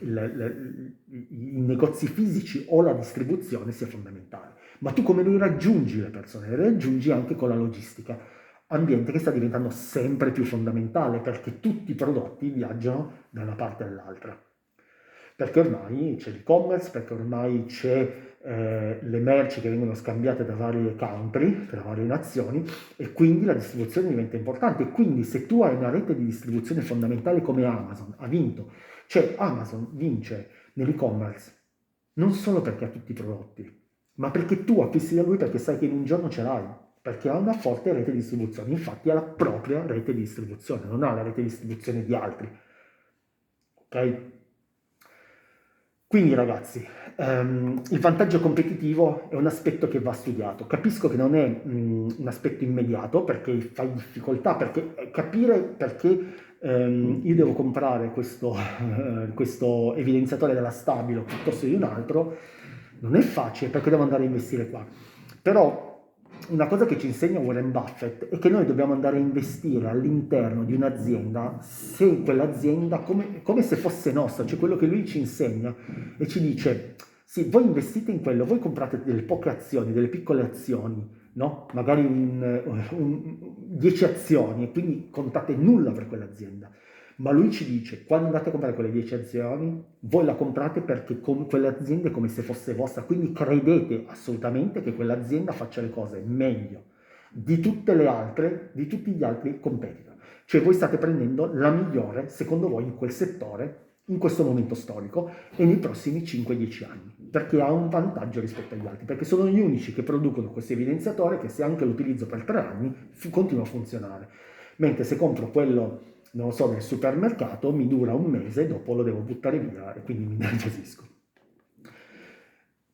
negozi fisici o la distribuzione sia fondamentale. Ma tu come li raggiungi le persone? Le raggiungi anche con la logistica, ambiente che sta diventando sempre più fondamentale perché tutti i prodotti viaggiano da una parte all'altra. Perché ormai c'è l'e-commerce, perché ormai c'è le merci che vengono scambiate da varie country, da varie nazioni, e quindi la distribuzione diventa importante. E quindi se tu hai una rete di distribuzione fondamentale come Amazon, ha vinto. Cioè Amazon vince nell'e-commerce non solo perché ha tutti i prodotti, ma perché tu acquisti da lui perché sai che in un giorno ce l'hai, perché ha una forte rete di distribuzione. Infatti ha la propria rete di distribuzione, non ha la rete di distribuzione di altri. Ok? Quindi ragazzi, il vantaggio competitivo è un aspetto che va studiato. Capisco che non è un aspetto immediato perché fai difficoltà, perché capire perché io devo comprare questo evidenziatore della Stabilo piuttosto di un altro non è facile perché devo andare a investire qua. Però una cosa che ci insegna Warren Buffett è che noi dobbiamo andare a investire all'interno di un'azienda se quell'azienda come se fosse nostra, cioè quello che lui ci insegna e ci dice sì, voi investite in quello, voi comprate delle poche azioni, delle piccole azioni, no? Magari 10 azioni e quindi contate nulla per quell'azienda. Ma lui ci dice, quando andate a comprare quelle 10 azioni, voi la comprate perché quell'azienda è come se fosse vostra, quindi credete assolutamente che quell'azienda faccia le cose meglio di tutte le altre, di tutti gli altri competitor. Cioè voi state prendendo la migliore, secondo voi, in quel settore, in questo momento storico e nei prossimi 5-10 anni, perché ha un vantaggio rispetto agli altri, perché sono gli unici che producono questo evidenziatore che se anche lo utilizzo per 3 anni continua a funzionare. Mentre se compro quello, non lo so, nel supermercato, mi dura un mese, dopo lo devo buttare via e quindi mi nervosisco.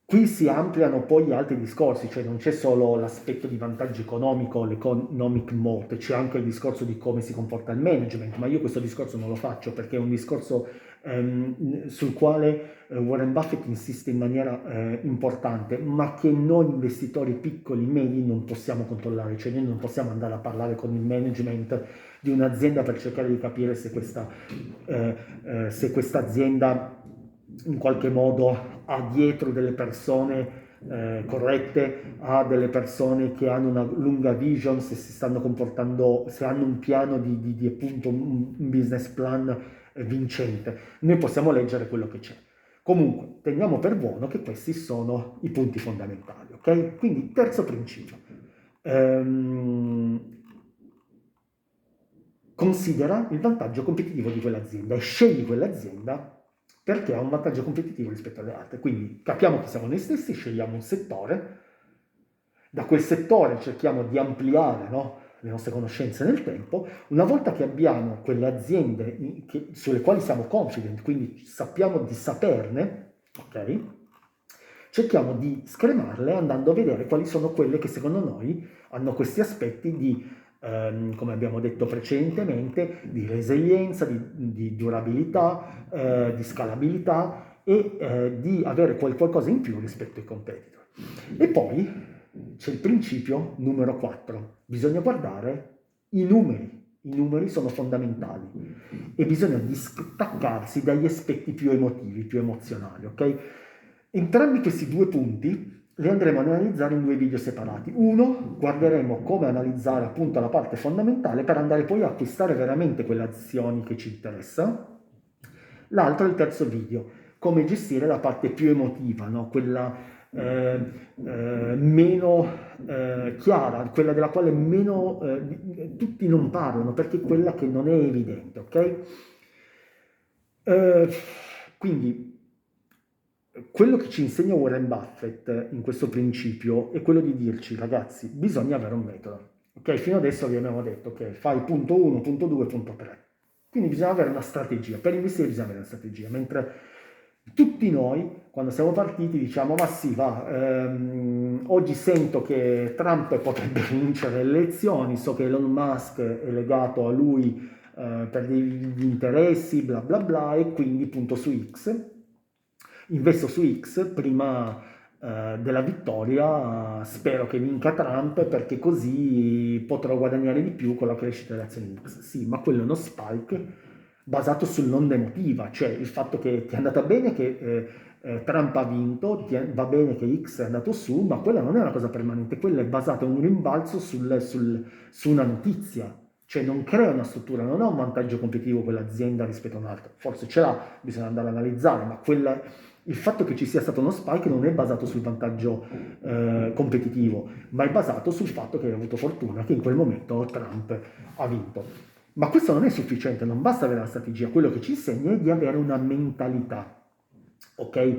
Qui si ampliano poi altri discorsi, cioè non c'è solo l'aspetto di vantaggio economico, l'economic moat, c'è anche il discorso di come si comporta il management, ma io questo discorso non lo faccio perché è un discorso sul quale Warren Buffett insiste in maniera importante, ma che noi investitori piccoli, medi, non possiamo controllare, cioè noi non possiamo andare a parlare con il management di un'azienda per cercare di capire se questa azienda in qualche modo ha dietro delle persone corrette, ha delle persone che hanno una lunga vision, se si stanno comportando, se hanno un piano di appunto un business plan vincente. Noi possiamo leggere quello che c'è. Comunque, teniamo per buono che questi sono i punti fondamentali, ok? Quindi, terzo principio. Considera il vantaggio competitivo di quell'azienda e scegli quell'azienda perché ha un vantaggio competitivo rispetto alle altre. Quindi capiamo che siamo noi stessi, scegliamo un settore, da quel settore cerchiamo di ampliare, no, le nostre conoscenze nel tempo. Una volta che abbiamo quelle aziende sulle quali siamo confident, quindi sappiamo di saperne, ok? Cerchiamo di scremarle andando a vedere quali sono quelle che secondo noi hanno questi aspetti di come abbiamo detto precedentemente, di resilienza, di durabilità, di scalabilità e di avere qualcosa in più rispetto ai competitor. E poi c'è il principio numero 4, bisogna guardare i numeri. I numeri sono fondamentali e bisogna distaccarsi dagli aspetti più emotivi, più emozionali, ok? Entrambi questi due punti li andremo ad analizzare in 2 video separati. Uno, guarderemo come analizzare appunto la parte fondamentale per andare poi a acquistare veramente quelle azioni che ci interessano. L'altro, il terzo video, come gestire la parte più emotiva, no? Quella meno chiara, quella della quale meno tutti non parlano, perché è quella che non è evidente, ok? Quindi quello che ci insegna Warren Buffett in questo principio è quello di dirci, ragazzi, bisogna avere un metodo. Ok, fino adesso vi abbiamo detto che fai punto 1, punto 2, punto 3. Quindi bisogna avere una strategia. Per investire bisogna avere una strategia, mentre tutti noi, quando siamo partiti, diciamo, ma sì, va, oggi sento che Trump potrebbe vincere le elezioni, so che Elon Musk è legato a lui per degli interessi, bla bla bla, e quindi punto su X, investo su X prima della vittoria, spero che vinca Trump perché così potrò guadagnare di più con la crescita delle azioni X. Sì, ma quello è uno spike basato sull'onda emotiva, cioè il fatto che ti è andata bene che Trump ha vinto, va bene che X è andato su, ma quella non è una cosa permanente, quella è basata in un rimbalzo su una notizia, cioè non crea una struttura, non ha un vantaggio competitivo quell'azienda rispetto a un'altra, forse ce l'ha, bisogna andare ad analizzare, ma il fatto che ci sia stato uno spike non è basato sul vantaggio competitivo, ma è basato sul fatto che hai avuto fortuna che in quel momento Trump ha vinto. Ma questo non è sufficiente, non basta avere la strategia, quello che ci insegna è di avere una mentalità, ok?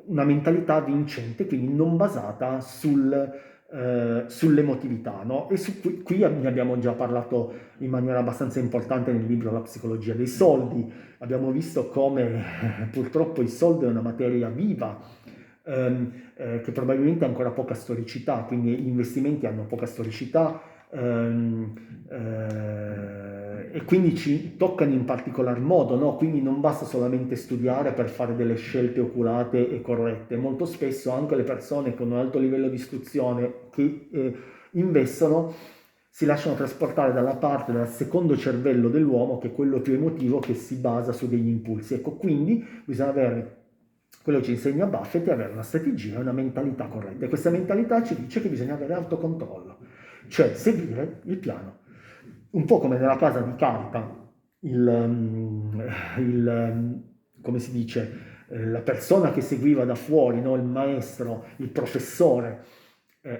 Una mentalità vincente, quindi non basata sull'emotività, no? E qui ne abbiamo già parlato in maniera abbastanza importante nel libro La psicologia dei soldi, abbiamo visto come purtroppo il soldo è una materia viva, che probabilmente ha ancora poca storicità, quindi gli investimenti hanno poca storicità, e quindi ci toccano in particolar modo, no? Quindi non basta solamente studiare per fare delle scelte oculate e corrette, molto spesso anche le persone con un alto livello di istruzione che investono si lasciano trasportare dalla parte dal secondo cervello dell'uomo, che è quello più emotivo, che si basa su degli impulsi. Ecco, quindi bisogna avere, quello che ci insegna Buffett è avere una strategia e una mentalità corretta, e questa mentalità ci dice che bisogna avere autocontrollo, cioè seguire il piano. Un po' come nella casa di carta, come si dice, la persona che seguiva da fuori, no? Il maestro, il professore,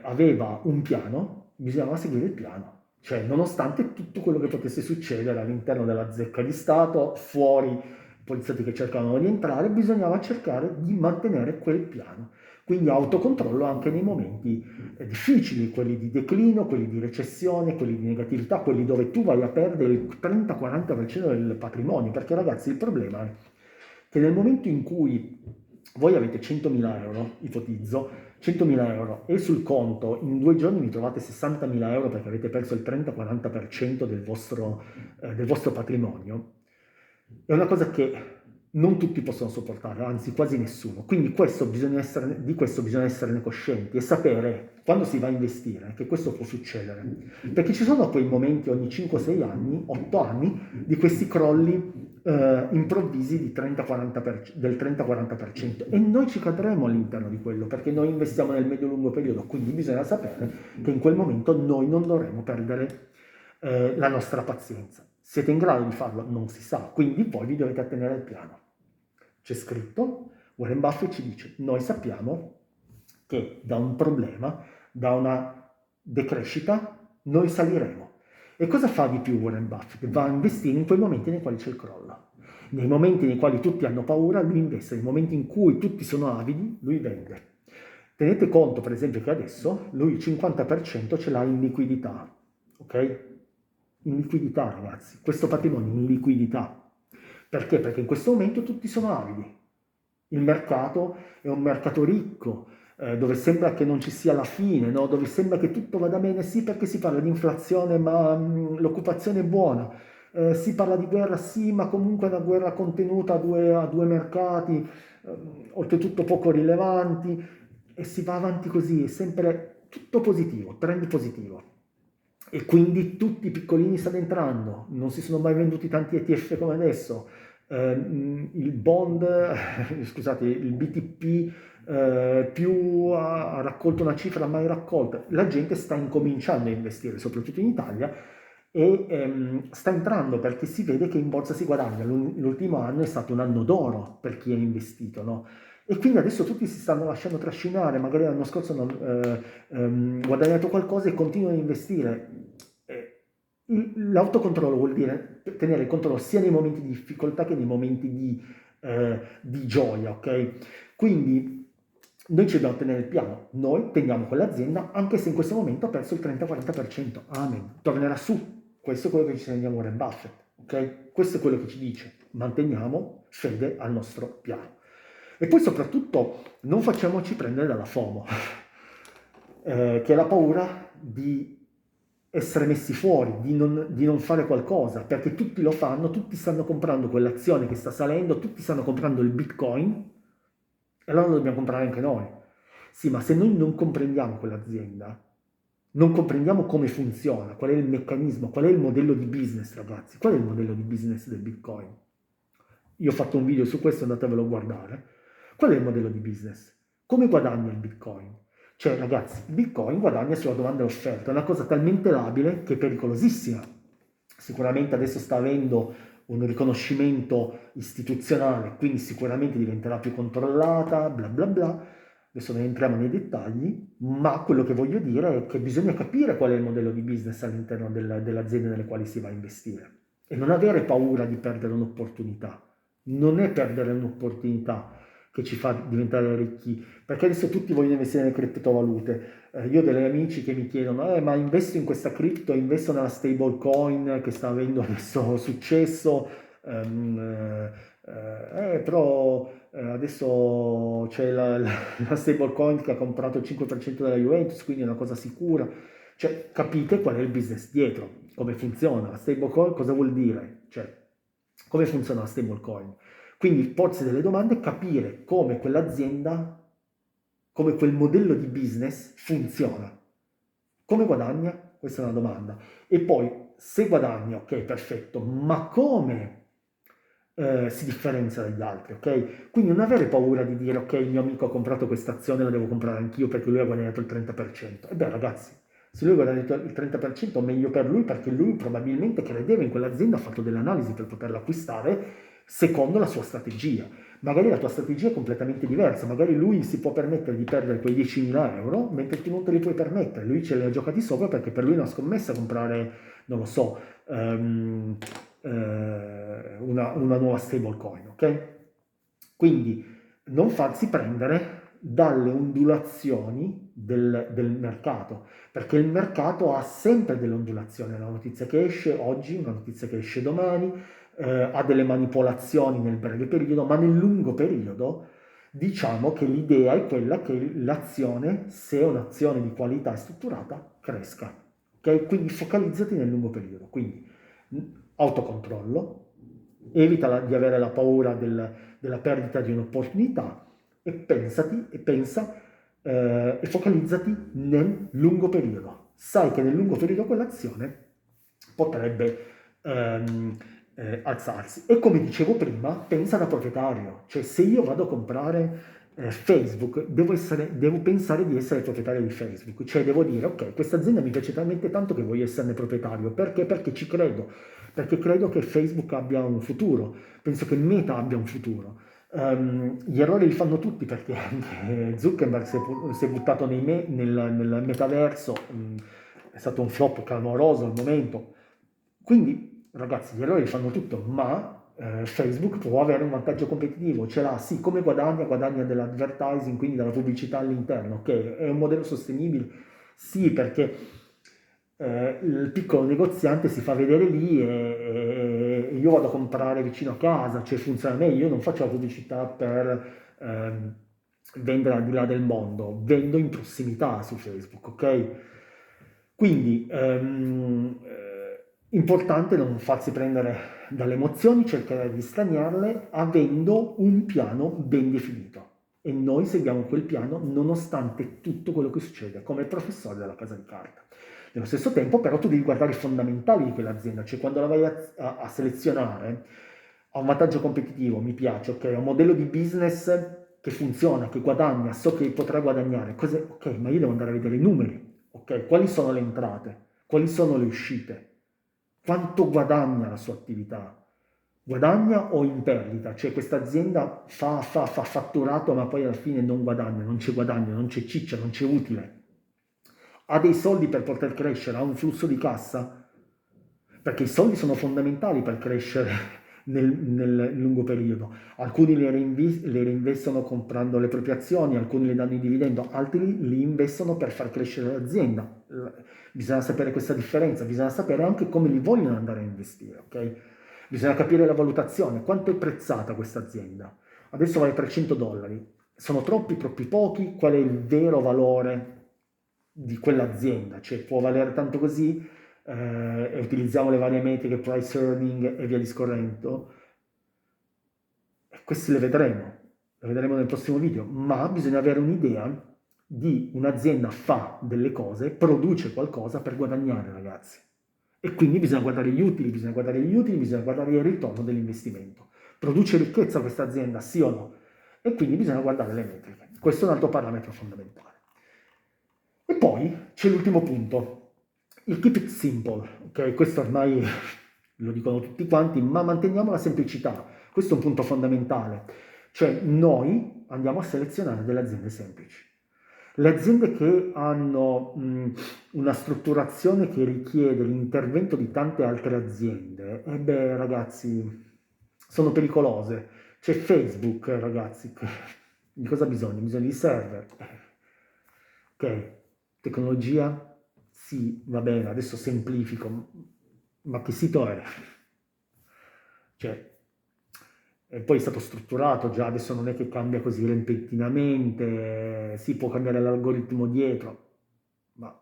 aveva un piano, bisognava seguire il piano. Cioè, nonostante tutto quello che potesse succedere all'interno della zecca di Stato, fuori, poliziotti che cercavano di entrare, bisognava cercare di mantenere quel piano. Quindi autocontrollo anche nei momenti difficili, quelli di declino, quelli di recessione, quelli di negatività, quelli dove tu vai a perdere il 30-40% del patrimonio, perché ragazzi il problema è che nel momento in cui voi avete 100.000 euro, ipotizzo, 100.000 euro e sul conto in 2 giorni vi trovate 60.000 euro perché avete perso il 30-40% del vostro patrimonio, è una cosa che non tutti possono sopportare, anzi quasi nessuno. Quindi di questo bisogna esserne coscienti e sapere quando si va a investire che questo può succedere. Perché ci sono quei momenti ogni 5-6 anni, 8 anni, di questi crolli improvvisi del 30-40%, e noi ci cadremo all'interno di quello perché noi investiamo nel medio-lungo periodo, quindi bisogna sapere che in quel momento noi non dovremo perdere la nostra pazienza. Siete in grado di farlo? Non si sa, quindi voi vi dovete attenere al piano. C'è scritto, Warren Buffett ci dice, noi sappiamo che da un problema, da una decrescita, noi saliremo. E cosa fa di più Warren Buffett? Va a investire in quei momenti nei quali c'è il crollo. Nei momenti nei quali tutti hanno paura, lui investe. Nei momenti in cui tutti sono avidi, lui vende. Tenete conto, per esempio, che adesso lui il 50% ce l'ha in liquidità, ok? In liquidità, ragazzi. Questo patrimonio in liquidità. Perché? Perché in questo momento tutti sono avidi. Il mercato è un mercato ricco, dove sembra che non ci sia la fine, no? Dove sembra che tutto vada bene, sì, perché si parla di inflazione, ma l'occupazione è buona. Si parla di guerra, sì, ma comunque è una guerra contenuta a due mercati, oltretutto poco rilevanti, e si va avanti così, è sempre tutto positivo, trend positivo. E quindi tutti i piccolini stanno entrando, non si sono mai venduti tanti ETF come adesso, il bond, scusate, il BTP più ha raccolto una cifra mai raccolta, la gente sta incominciando a investire, soprattutto in Italia, e sta entrando perché si vede che in borsa si guadagna. L'ultimo anno è stato un anno d'oro per chi ha investito, no? E quindi adesso tutti si stanno lasciando trascinare, magari l'anno scorso hanno guadagnato qualcosa e continuano a investire. L'autocontrollo vuol dire tenere il controllo sia nei momenti di difficoltà che nei momenti di di gioia, ok? Quindi noi ci dobbiamo tenere il piano, noi teniamo quell'azienda anche se in questo momento ha perso il 30-40%, amen, tornerà su. Questo è quello che ci segna Warren Buffett, ok? Questo è quello che ci dice, manteniamo fede al nostro piano. E poi soprattutto non facciamoci prendere dalla FOMO, che è la paura di essere messi fuori, di non fare qualcosa, perché tutti lo fanno, tutti stanno comprando quell'azione che sta salendo, tutti stanno comprando il Bitcoin, e allora lo dobbiamo comprare anche noi. Sì, ma se noi non comprendiamo quell'azienda, non comprendiamo come funziona, qual è il meccanismo, qual è il modello di business, ragazzi, qual è il modello di business del Bitcoin? Io ho fatto un video su questo, andatevelo a guardare. Qual è il modello di business? Come guadagna il Bitcoin? Cioè, ragazzi, il Bitcoin guadagna sulla domanda e offerta, è una cosa talmente labile che è pericolosissima. Sicuramente adesso sta avendo un riconoscimento istituzionale, quindi sicuramente diventerà più controllata, bla bla bla. Adesso non entriamo nei dettagli, ma quello che voglio dire è che bisogna capire qual è il modello di business all'interno delle aziende nelle quali si va a investire e non avere paura di perdere un'opportunità. Non è perdere un'opportunità che ci fa diventare ricchi, perché adesso tutti vogliono investire nelle criptovalute. Io ho degli amici che mi chiedono, ma investo in questa cripto, investo nella stablecoin che sta avendo adesso successo, però adesso c'è la stablecoin che ha comprato il 5% della Juventus, quindi è una cosa sicura. Cioè, capite qual è il business dietro, come funziona. La stablecoin cosa vuol dire? Cioè, come funziona la stablecoin? Quindi porsi delle domande e capire come quell'azienda, come quel modello di business funziona. Come guadagna? Questa è una domanda. E poi, se guadagna, ok, perfetto, ma come si differenzia dagli altri, ok? Quindi non avere paura di dire, ok, il mio amico ha comprato questa azione, la devo comprare anch'io perché lui ha guadagnato il 30%. E beh, ragazzi, se lui ha guadagnato il 30%, meglio per lui perché lui probabilmente credeva in quell'azienda, ha fatto delle analisi per poterla acquistare secondo la sua strategia. Magari la tua strategia è completamente diversa, magari lui si può permettere di perdere quei 10.000 euro, mentre tu non te li puoi permettere. Lui ce li ha giocati sopra perché per lui è una scommessa comprare, non lo so, una nuova stablecoin, ok? Quindi non farsi prendere dalle ondulazioni del mercato, perché il mercato ha sempre delle ondulazioni, una notizia che esce oggi, una notizia che esce domani, ha delle manipolazioni nel breve periodo, ma nel lungo periodo diciamo che l'idea è quella che l'azione, se è un'azione di qualità e strutturata, cresca. Okay? Quindi focalizzati nel lungo periodo. Quindi autocontrollo, evita di avere la paura della perdita di un'opportunità e pensa e focalizzati nel lungo periodo. Sai che nel lungo periodo quell'azione potrebbe alzarsi. E come dicevo prima, pensa da proprietario, cioè se io vado a comprare Facebook, devo pensare di essere proprietario di Facebook, cioè devo dire ok, questa azienda mi piace talmente tanto che voglio esserne proprietario, perché? Perché ci credo, perché credo che Facebook abbia un futuro, penso che Meta abbia un futuro. Gli errori li fanno tutti perché anche Zuckerberg si è buttato nel metaverso, è stato un flop clamoroso al momento. Quindi, ragazzi, gli errori li fanno tutto, ma Facebook può avere un vantaggio competitivo, ce l'ha, sì, come guadagna? Guadagna dell'advertising, quindi dalla pubblicità all'interno, ok? È un modello sostenibile? Sì, perché il piccolo negoziante si fa vedere lì e io vado a comprare vicino a casa, cioè funziona meglio, io non faccio la pubblicità per vendere al di là del mondo, vendo in prossimità su Facebook, ok? Quindi importante non farsi prendere dalle emozioni, cercare di straniarle avendo un piano ben definito e noi seguiamo quel piano nonostante tutto quello che succede, come il professore della casa di carta. Nello stesso tempo però tu devi guardare i fondamentali di quell'azienda, cioè quando la vai a selezionare ha un vantaggio competitivo, mi piace, ok, è un modello di business che funziona, che guadagna, so che potrà guadagnare, ok, ma io devo andare a vedere i numeri, ok, quali sono le entrate, quali sono le uscite, quanto guadagna la sua attività, guadagna o in perdita, cioè questa azienda fa fatturato ma poi alla fine non guadagna, non c'è guadagno, non c'è ciccia, non c'è utile, ha dei soldi per poter crescere, ha un flusso di cassa, perché i soldi sono fondamentali per crescere nel lungo periodo. Alcuni le reinvestono comprando le proprie azioni, alcuni le danno in dividendo, altri li investono per far crescere l'azienda. Bisogna sapere questa differenza, bisogna sapere anche come li vogliono andare a investire, ok? Bisogna capire la valutazione, quanto è prezzata questa azienda. Adesso vale $300, sono troppi pochi, qual è il vero valore di quell'azienda? Cioè può valere tanto così, e utilizziamo le varie metriche, price earning e via discorrendo, e questi le vedremo nel prossimo video, ma bisogna avere un'idea di un'azienda fa delle cose, produce qualcosa per guadagnare, ragazzi. E quindi bisogna guardare gli utili, bisogna guardare il ritorno dell'investimento. Produce ricchezza questa azienda, sì o no? E quindi bisogna guardare le metriche. Questo è un altro parametro fondamentale. E poi c'è l'ultimo punto, il keep it simple, ok? Questo ormai lo dicono tutti quanti, ma manteniamo la semplicità. Questo è un punto fondamentale. Cioè noi andiamo a selezionare delle aziende semplici. Le aziende che hanno una strutturazione che richiede l'intervento di tante altre aziende, e beh ragazzi, sono pericolose. C'è Facebook, ragazzi, di cosa ha bisogno? Bisogna di server. Ok, tecnologia? Sì, va bene, adesso semplifico, ma che sito è? Cioè, e poi è stato strutturato già, adesso non è che cambia così repentinamente, si può cambiare l'algoritmo dietro, ma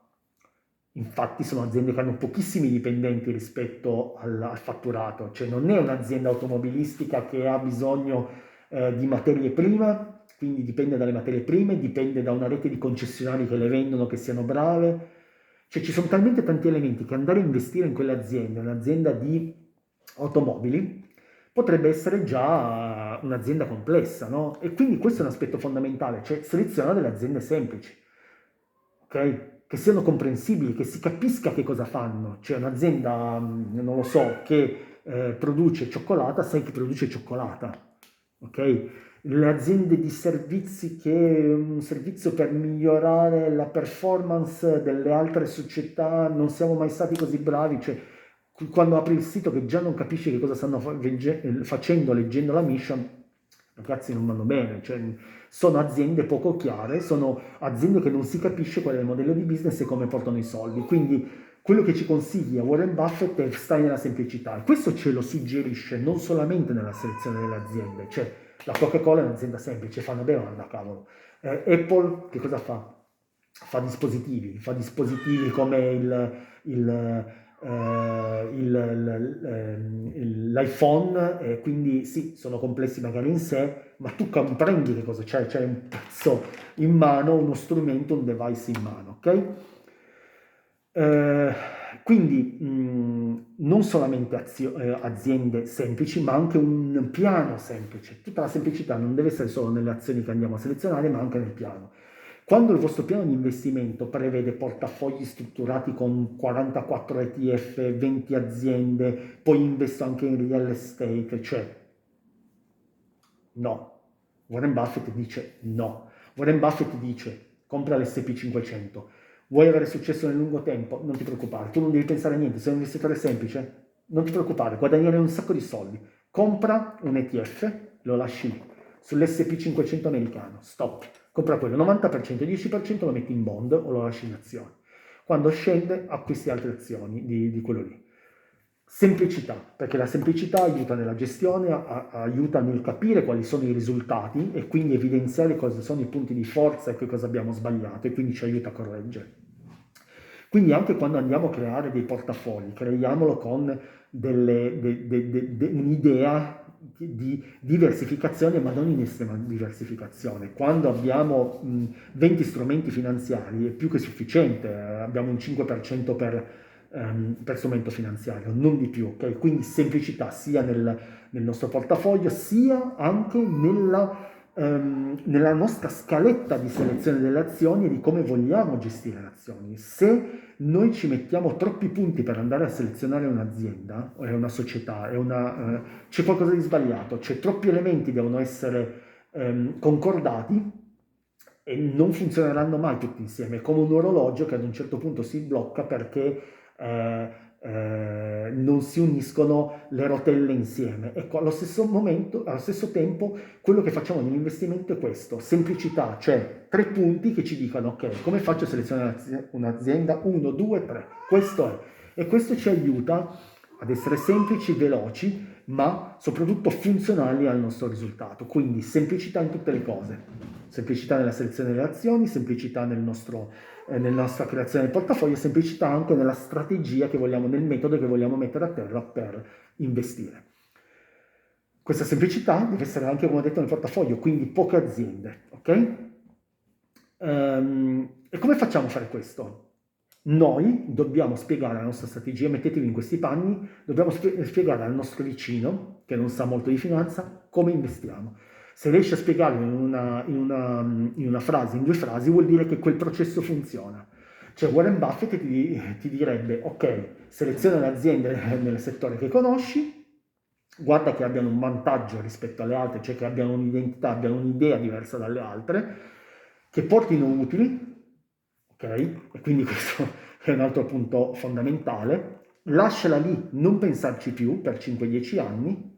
infatti sono aziende che hanno pochissimi dipendenti rispetto al fatturato, cioè non è un'azienda automobilistica che ha bisogno di materie prime, quindi dipende dalle materie prime, dipende da una rete di concessionari che le vendono, che siano brave, cioè ci sono talmente tanti elementi che andare a investire in quell'azienda, un'azienda di automobili, potrebbe essere già un'azienda complessa, no? E quindi questo è un aspetto fondamentale, cioè seleziona delle aziende semplici, ok? Che siano comprensibili, che si capisca che cosa fanno. Cioè un'azienda, non lo so, che produce cioccolata, sai che produce cioccolata, ok? Le aziende di servizi che un servizio per migliorare la performance delle altre società, non siamo mai stati così bravi, cioè quando apri il sito che già non capisci che cosa stanno facendo leggendo la mission, ragazzi non vanno bene, cioè, sono aziende poco chiare, sono aziende che non si capisce qual è il modello di business e come portano i soldi, quindi quello che ci consiglia Warren Buffett è stai nella semplicità e questo ce lo suggerisce non solamente nella selezione delle aziende, cioè la Coca-Cola è un'azienda semplice, fa una bevanda, cavolo. Apple che cosa fa? Fa dispositivi come l'iPhone, quindi sì, sono complessi magari in sé, ma tu comprendi che cosa c'è, c'è un pezzo in mano, uno strumento, un device in mano, ok? Quindi non solamente aziende semplici, ma anche un piano semplice. Tutta la semplicità non deve essere solo nelle azioni che andiamo a selezionare, ma anche nel piano. Quando il vostro piano di investimento prevede portafogli strutturati con 44 ETF, 20 aziende, poi investo anche in real estate, cioè no. Warren Buffett dice no. Warren Buffett dice compra l'S&P 500. Vuoi avere successo nel lungo tempo? Non ti preoccupare, tu non devi pensare a niente, sei un investitore semplice, non ti preoccupare, guadagnerai un sacco di soldi. Compra un ETF, lo lasci lì, sull'S&P 500 americano, stop. Compra quello, 90%, 10% lo metti in bond o lo lasci in azioni. Quando scende acquisti altre azioni di quello lì. Semplicità, perché la semplicità aiuta nella gestione, aiuta nel capire quali sono i risultati e quindi evidenziare cosa sono i punti di forza e che cosa abbiamo sbagliato e quindi ci aiuta a correggere. Quindi anche quando andiamo a creare dei portafogli, creiamolo con un'idea di diversificazione, ma non in estrema diversificazione. Quando abbiamo 20 strumenti finanziari è più che sufficiente, abbiamo un 5% per strumento finanziario, non di più, ok? Quindi semplicità sia nel nostro portafoglio, sia anche nella nostra scaletta di selezione delle azioni e di come vogliamo gestire le azioni. Se noi ci mettiamo troppi punti per andare a selezionare un'azienda, o una società, c'è qualcosa di sbagliato, c'è troppi elementi devono essere concordati e non funzioneranno mai tutti insieme, è come un orologio che ad un certo punto si blocca perché non si uniscono le rotelle insieme. Ecco, allo stesso momento, allo stesso tempo, quello che facciamo nell'investimento è questo: semplicità, cioè 3 punti che ci dicono, ok, come faccio a selezionare un'azienda? 1, 2, 3, questo è. E questo ci aiuta ad essere semplici, veloci, ma soprattutto funzionali al nostro risultato. Quindi semplicità in tutte le cose, semplicità nella selezione delle azioni, semplicità nella nostra creazione del portafoglio, semplicità anche nella strategia che vogliamo, nel metodo che vogliamo mettere a terra per investire. Questa semplicità deve essere anche, come ho detto, nel portafoglio, quindi poche aziende, ok? E come facciamo a fare questo? Noi dobbiamo spiegare la nostra strategia, mettetevi in questi panni, dobbiamo spiegare al nostro vicino, che non sa molto di finanza, come investiamo. Se riesci a spiegarlo in una frase, in 2 frasi, vuol dire che quel processo funziona. Cioè Warren Buffett ti direbbe, ok, seleziona le aziende nel settore che conosci, guarda che abbiano un vantaggio rispetto alle altre, cioè che abbiano un'identità, abbiano un'idea diversa dalle altre, che portino utili, ok? E quindi questo è un altro punto fondamentale. Lasciala lì, non pensarci più per 5-10 anni,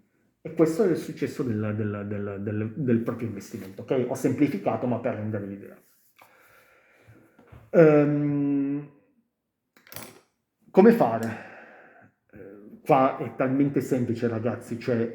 e questo è il successo del proprio investimento, ok? Ho semplificato, ma per rendere l'idea. Come fare? Qua è talmente semplice, ragazzi, cioè,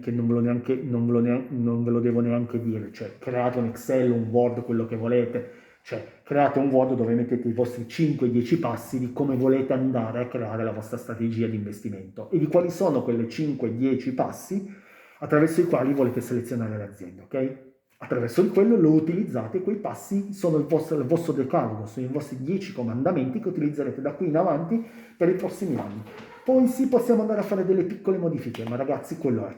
che non ve lo devo neanche dire. Cioè, create un Excel, un Word, quello che volete. Cioè, create un Word dove mettete i vostri 5-10 passi di come volete andare a creare la vostra strategia di investimento e di quali sono quelle 5-10 passi attraverso i quali volete selezionare l'azienda, ok? Attraverso quello lo utilizzate, quei passi sono il vostro decalogo, sono i vostri 10 comandamenti che utilizzerete da qui in avanti per i prossimi anni. Poi sì, possiamo andare a fare delle piccole modifiche, ma ragazzi, quello è.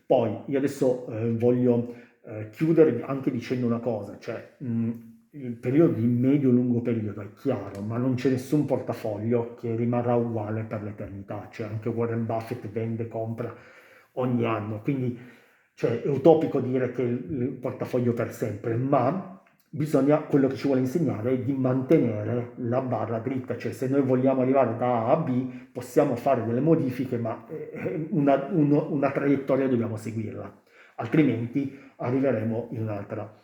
Poi, io adesso voglio chiudere anche dicendo una cosa, cioè il periodo di medio-lungo periodo è chiaro, ma non c'è nessun portafoglio che rimarrà uguale per l'eternità, cioè anche Warren Buffett vende, compra ogni anno, quindi cioè, è utopico dire che il portafoglio per sempre, ma quello che ci vuole insegnare è di mantenere la barra dritta, cioè se noi vogliamo arrivare da A a B possiamo fare delle modifiche, ma una traiettoria dobbiamo seguirla, altrimenti arriveremo in un'altra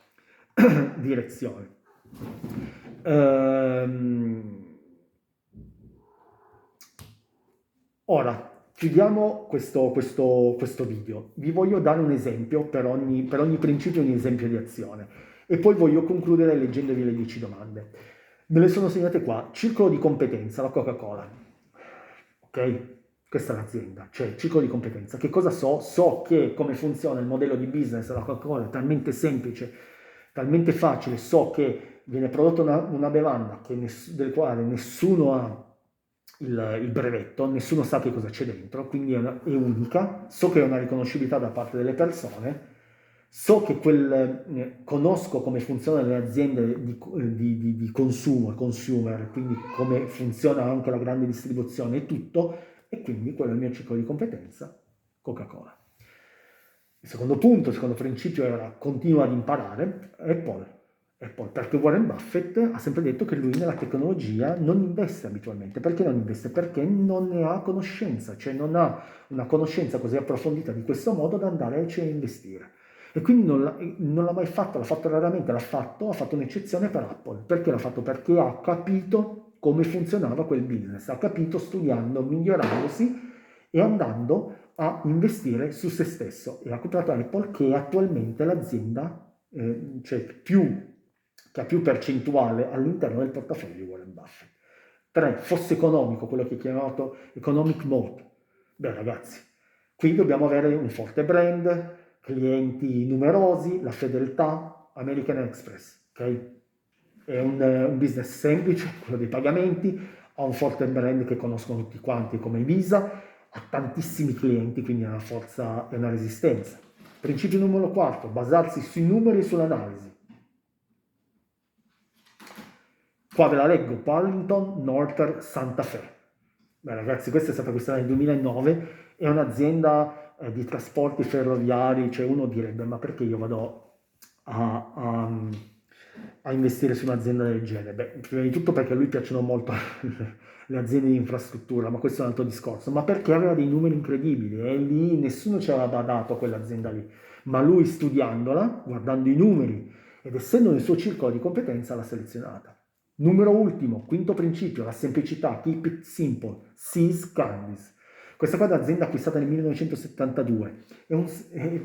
direzione. Ora, chiudiamo questo video. Vi voglio dare un esempio per ogni principio, un esempio di azione. E poi voglio concludere leggendovi le 10 domande. Me le sono segnate qua. Circolo di competenza, la Coca-Cola. Ok? Questa è l'azienda, cioè circolo di competenza. Che cosa so? So che come funziona il modello di business della Coca-Cola è talmente semplice, talmente facile. So che viene prodotta una bevanda del quale nessuno ha il brevetto, nessuno sa che cosa c'è dentro, quindi è unica. So che è una riconoscibilità da parte delle persone. So che conosco come funzionano le aziende di consumo, consumer, quindi come funziona anche la grande distribuzione e tutto, e quindi quello è il mio ciclo di competenza, Coca-Cola. Il secondo punto, il secondo principio era continua ad imparare, Apple, perché Warren Buffett ha sempre detto che lui nella tecnologia non investe abitualmente. Perché non investe? Perché non ne ha conoscenza, cioè non ha una conoscenza così approfondita di questo modo da andare a investire. E quindi non l'ha mai fatto, l'ha fatto raramente, ha fatto un'eccezione per Apple. Perché l'ha fatto? Perché ha capito come funzionava quel business, ha capito studiando, migliorandosi e andando a investire su se stesso, e ha comprato Apple, che è attualmente l'azienda che ha più percentuale all'interno del portafoglio di Warren Buffett. 3. Fosse economico, quello che è chiamato economic mode. Beh ragazzi, qui dobbiamo avere un forte brand, clienti numerosi, la fedeltà, American Express, ok? È un business semplice, quello dei pagamenti, ha un forte brand che conoscono tutti quanti come Visa, ha tantissimi clienti, quindi ha una forza e una resistenza. Principio numero 4, basarsi sui numeri e sull'analisi. Qua ve la leggo: Burlington Northern Santa Fe. Beh ragazzi, questa è stata acquistata nel 2009, è un'azienda di trasporti ferroviari, cioè uno direbbe ma perché io vado a investire su un'azienda del genere? Beh, prima di tutto perché a lui piacciono molto le aziende di infrastruttura, ma questo è un altro discorso, ma perché aveva dei numeri incredibili e lì nessuno ci aveva badato a quell'azienda lì, ma lui studiandola, guardando i numeri ed essendo nel suo circolo di competenza l'ha selezionata. Numero ultimo, quinto principio, la semplicità, keep it simple, seize candies. Questa qua è un'azienda acquistata nel 1972,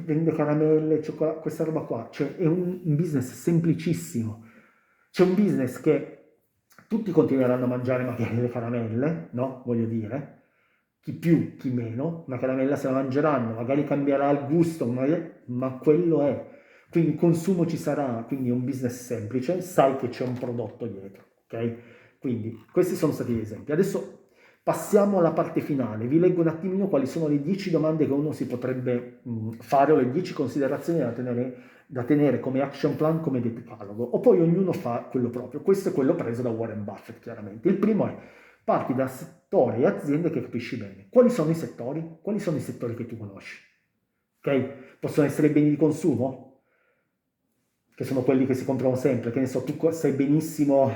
vende caramelle, cioccolato, questa roba qua, cioè è un business semplicissimo. C'è un business che tutti continueranno a mangiare magari le caramelle, no? Voglio dire, chi più, chi meno, una caramella se la mangeranno, magari cambierà il gusto, ma quello è. Quindi il consumo ci sarà, quindi è un business semplice, sai che c'è un prodotto dietro, ok? Quindi questi sono stati gli esempi. Adesso passiamo alla parte finale, vi leggo un attimino quali sono le 10 domande che uno si potrebbe fare o le 10 considerazioni da tenere come action plan, come decalogo, o poi ognuno fa quello proprio. Questo è quello preso da Warren Buffett, chiaramente. Il primo è: parti da settori e aziende che capisci bene. Quali sono i settori? Quali sono i settori che tu conosci? Ok? Possono essere beni di consumo, che sono quelli che si comprano sempre, che ne so, tu sai benissimo,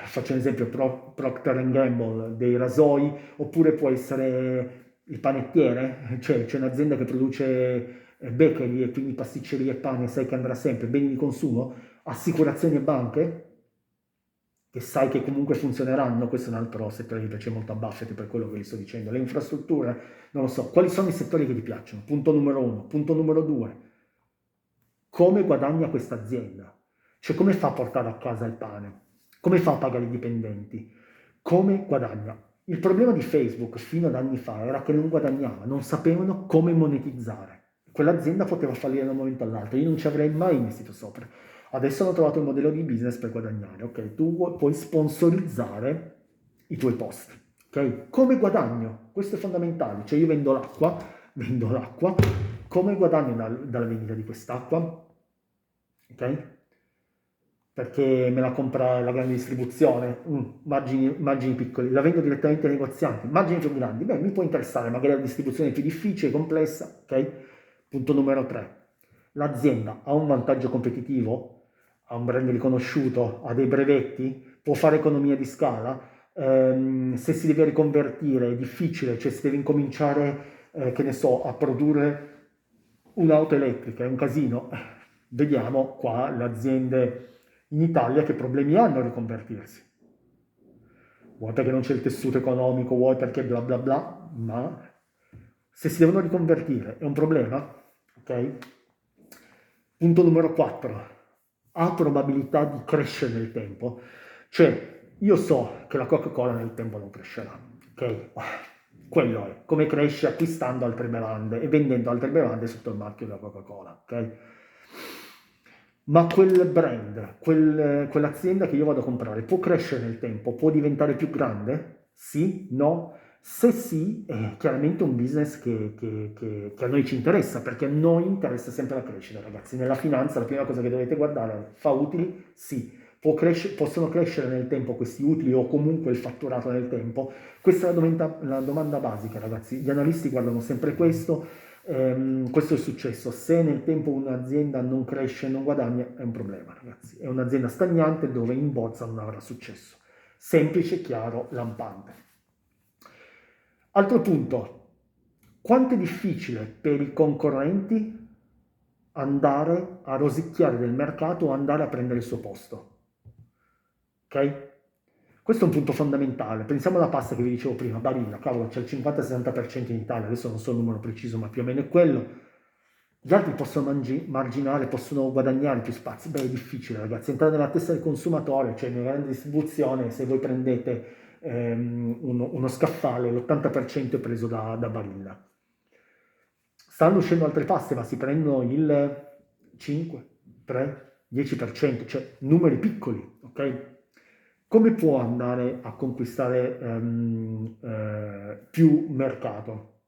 faccio un esempio, Procter Gamble, dei rasoi, oppure può essere il panettiere, cioè c'è un'azienda che produce bakery e quindi pasticcerie e pane, sai che andrà sempre, beni di consumo, assicurazioni e banche, che sai che comunque funzioneranno, questo è un altro settore che piace molto a Buffett per quello che vi sto dicendo, le infrastrutture, non lo so, quali sono i settori che ti piacciono? Punto numero uno. Punto numero due: come guadagna questa azienda? Cioè come fa a portare a casa il pane? Come fa a pagare i dipendenti? Come guadagna? Il problema di Facebook fino ad anni fa era che non guadagnava, non sapevano come monetizzare. Quell'azienda poteva fallire da un momento all'altro, io non ci avrei mai investito sopra. Adesso hanno trovato un modello di business per guadagnare, ok? Tu puoi sponsorizzare i tuoi post, ok? Come guadagno? Questo è fondamentale, cioè io vendo l'acqua, come guadagno dalla vendita di quest'acqua? Ok? Perché me la compra la grande distribuzione, margini piccoli, la vendo direttamente ai negozianti, margini più grandi, beh, mi può interessare, magari la distribuzione è più difficile, complessa, ok? Punto numero 3. L'azienda ha un vantaggio competitivo, ha un brand riconosciuto, ha dei brevetti, può fare economia di scala, se si deve riconvertire è difficile, cioè si deve incominciare, che ne so, a produrre un'auto elettrica, è un casino. Vediamo qua le aziende in Italia che problemi hanno a riconvertirsi. Vuoi perché non c'è il tessuto economico, vuoi perché bla bla bla, ma se si devono riconvertire è un problema, ok? Punto numero 4. Ha probabilità di crescere nel tempo. Cioè, io so che la Coca-Cola nel tempo non crescerà, ok? Quello è, come cresce acquistando altre bevande e vendendo altre bevande sotto il marchio della Coca-Cola, ok? Ma quel brand, quell'azienda che io vado a comprare può crescere nel tempo, può diventare più grande? Sì? No? Se sì, è chiaramente un business che a noi ci interessa, perché a noi interessa sempre la crescita, ragazzi. Nella finanza la prima cosa che dovete guardare è: fa utili? Sì. Possono crescere nel tempo questi utili o comunque il fatturato nel tempo? Questa è la domanda basica, ragazzi. Gli analisti guardano sempre questo. Questo è successo: se nel tempo un'azienda non cresce, non guadagna, è un problema, ragazzi. È un'azienda stagnante dove in borsa non avrà successo. Semplice, chiaro, lampante. Altro punto: quanto è difficile per i concorrenti andare a rosicchiare del mercato o andare a prendere il suo posto. Ok? Questo è un punto fondamentale. Pensiamo alla pasta che vi dicevo prima, Barilla, cavolo, c'è il 50-60% in Italia, adesso non so il numero preciso, ma più o meno è quello. Gli altri possono marginare, possono guadagnare più spazi. Beh, è difficile, ragazzi. Entrare nella testa del consumatore, cioè nella grande distribuzione, se voi prendete uno scaffale, l'80% è preso da Barilla. Stanno uscendo altre paste, ma si prendono il 5, 3, 10%, cioè numeri piccoli, ok? Come può andare a conquistare più mercato?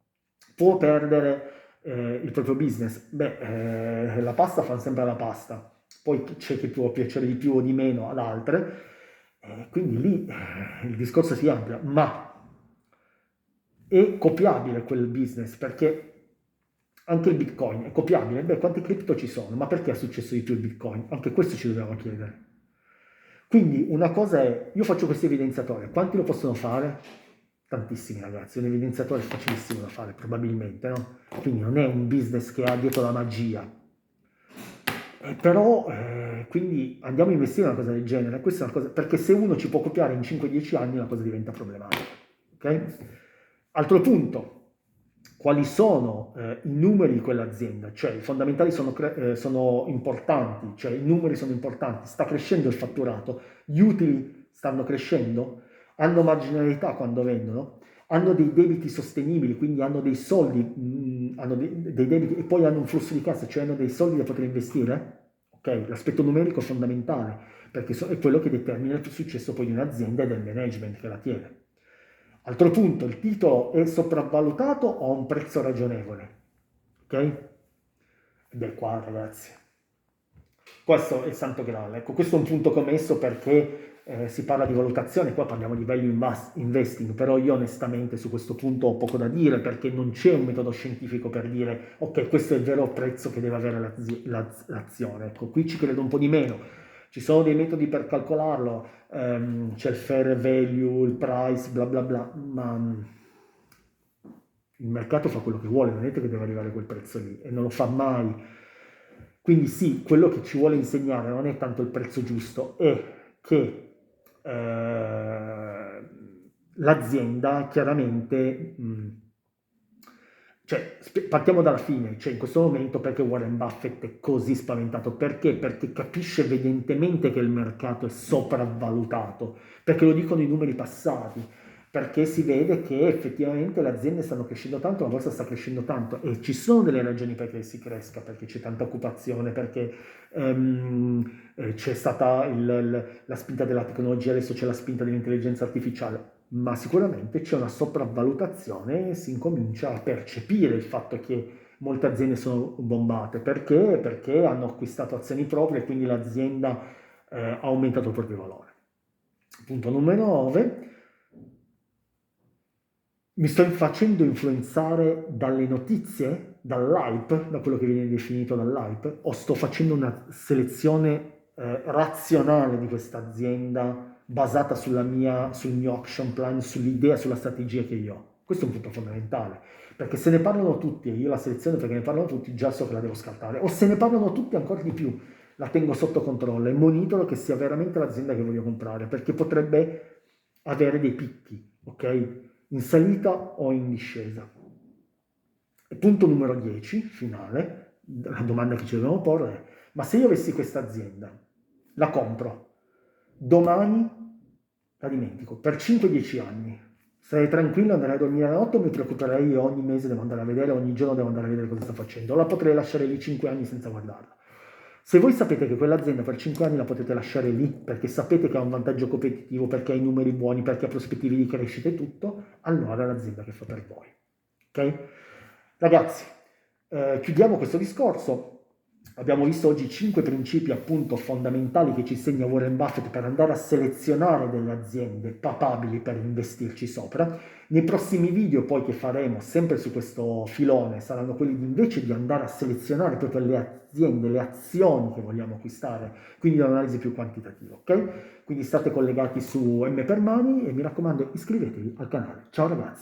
Può perdere il proprio business? Beh, la pasta fa sempre la pasta, poi c'è chi può piacere di più o di meno ad altre, quindi lì il discorso si amplia, ma è copiabile quel business perché Anche il Bitcoin è copiabile? Beh, quante cripto ci sono? Ma perché è successo di più il Bitcoin? Anche questo ci dobbiamo chiedere. Quindi una cosa è, io faccio questo evidenziatore, quanti lo possono fare? Tantissimi ragazzi, un evidenziatore è facilissimo da fare, probabilmente, no? Quindi non è un business che ha dietro la magia. Però, quindi andiamo a investire in una cosa del genere, questa è una cosa, perché se uno ci può copiare in 5-10 anni la cosa diventa problematica. Ok? Altro punto, quali sono i numeri di quell'azienda? Cioè i fondamentali sono importanti, cioè i numeri sono importanti, sta crescendo il fatturato, gli utili stanno crescendo, hanno marginalità quando vendono, hanno dei debiti sostenibili, quindi hanno dei soldi, hanno dei debiti e poi hanno un flusso di cassa, cioè hanno dei soldi da poter investire. Ok, l'aspetto numerico è fondamentale perché è quello che determina il successo poi di un'azienda e del management che la tiene. Altro punto, il titolo è sopravvalutato o ha un prezzo ragionevole? Ok? Ed è qua, ragazzi. Questo è il santo graal. Ecco, questo è un punto che ho messo perché si parla di valutazione, qua parliamo di value investing, però io onestamente su questo punto ho poco da dire perché non c'è un metodo scientifico per dire ok, questo è il vero prezzo che deve avere l'azione. Ecco, qui ci credo un po' di meno. Ci sono dei metodi per calcolarlo, c'è il fair value, il price, bla bla bla, ma il mercato fa quello che vuole, non è che deve arrivare a quel prezzo lì e non lo fa mai. Quindi sì, quello che ci vuole insegnare non è tanto il prezzo giusto, è che l'azienda chiaramente, cioè partiamo dalla fine, cioè in questo momento perché Warren Buffett è così spaventato? Perché? Perché capisce evidentemente che il mercato è sopravvalutato, perché lo dicono i numeri passati, perché si vede che effettivamente le aziende stanno crescendo tanto, la borsa sta crescendo tanto e ci sono delle ragioni perché si cresca, perché c'è tanta occupazione, perché c'è stata la spinta della tecnologia, adesso c'è la spinta dell'intelligenza artificiale, ma sicuramente c'è una sopravvalutazione e si incomincia a percepire il fatto che molte aziende sono bombate. Perché? Perché hanno acquistato azioni proprie e quindi l'azienda ha aumentato il proprio valore. Punto numero 9. Mi sto facendo influenzare dalle notizie, dall'hype, da quello che viene definito dall'hype, o sto facendo una selezione razionale di questa azienda basata sul mio action plan, sull'idea, sulla strategia che io ho? Questo è un punto fondamentale, perché se ne parlano tutti e io la seleziono perché ne parlano tutti, già so che la devo scartare, o se ne parlano tutti ancora di più, la tengo sotto controllo e monitoro che sia veramente l'azienda che voglio comprare, perché potrebbe avere dei picchi, ok? In salita o in discesa. E punto numero 10, finale, la domanda che ci dobbiamo porre è, ma se io avessi questa azienda, la compro, domani la dimentico, per 5-10 anni, sarei tranquillo, andrei a dormire la notte o mi preoccuperei ogni mese devo andare a vedere, ogni giorno devo andare a vedere cosa sta facendo, o la potrei lasciare lì 5 anni senza guardarla. Se voi sapete che quell'azienda per 5 anni la potete lasciare lì perché sapete che ha un vantaggio competitivo, perché ha i numeri buoni, perché ha prospettive di crescita e tutto, allora è l'azienda che fa per voi. Ok? Ragazzi, chiudiamo questo discorso. Abbiamo visto oggi 5 principi appunto fondamentali che ci insegna Warren Buffett per andare a selezionare delle aziende papabili per investirci sopra. Nei prossimi video poi che faremo sempre su questo filone saranno quelli di invece di andare a selezionare proprio le aziende, le azioni che vogliamo acquistare, quindi un'analisi più quantitativa, ok? Quindi state collegati su M per Mani e mi raccomando iscrivetevi al canale. Ciao ragazzi!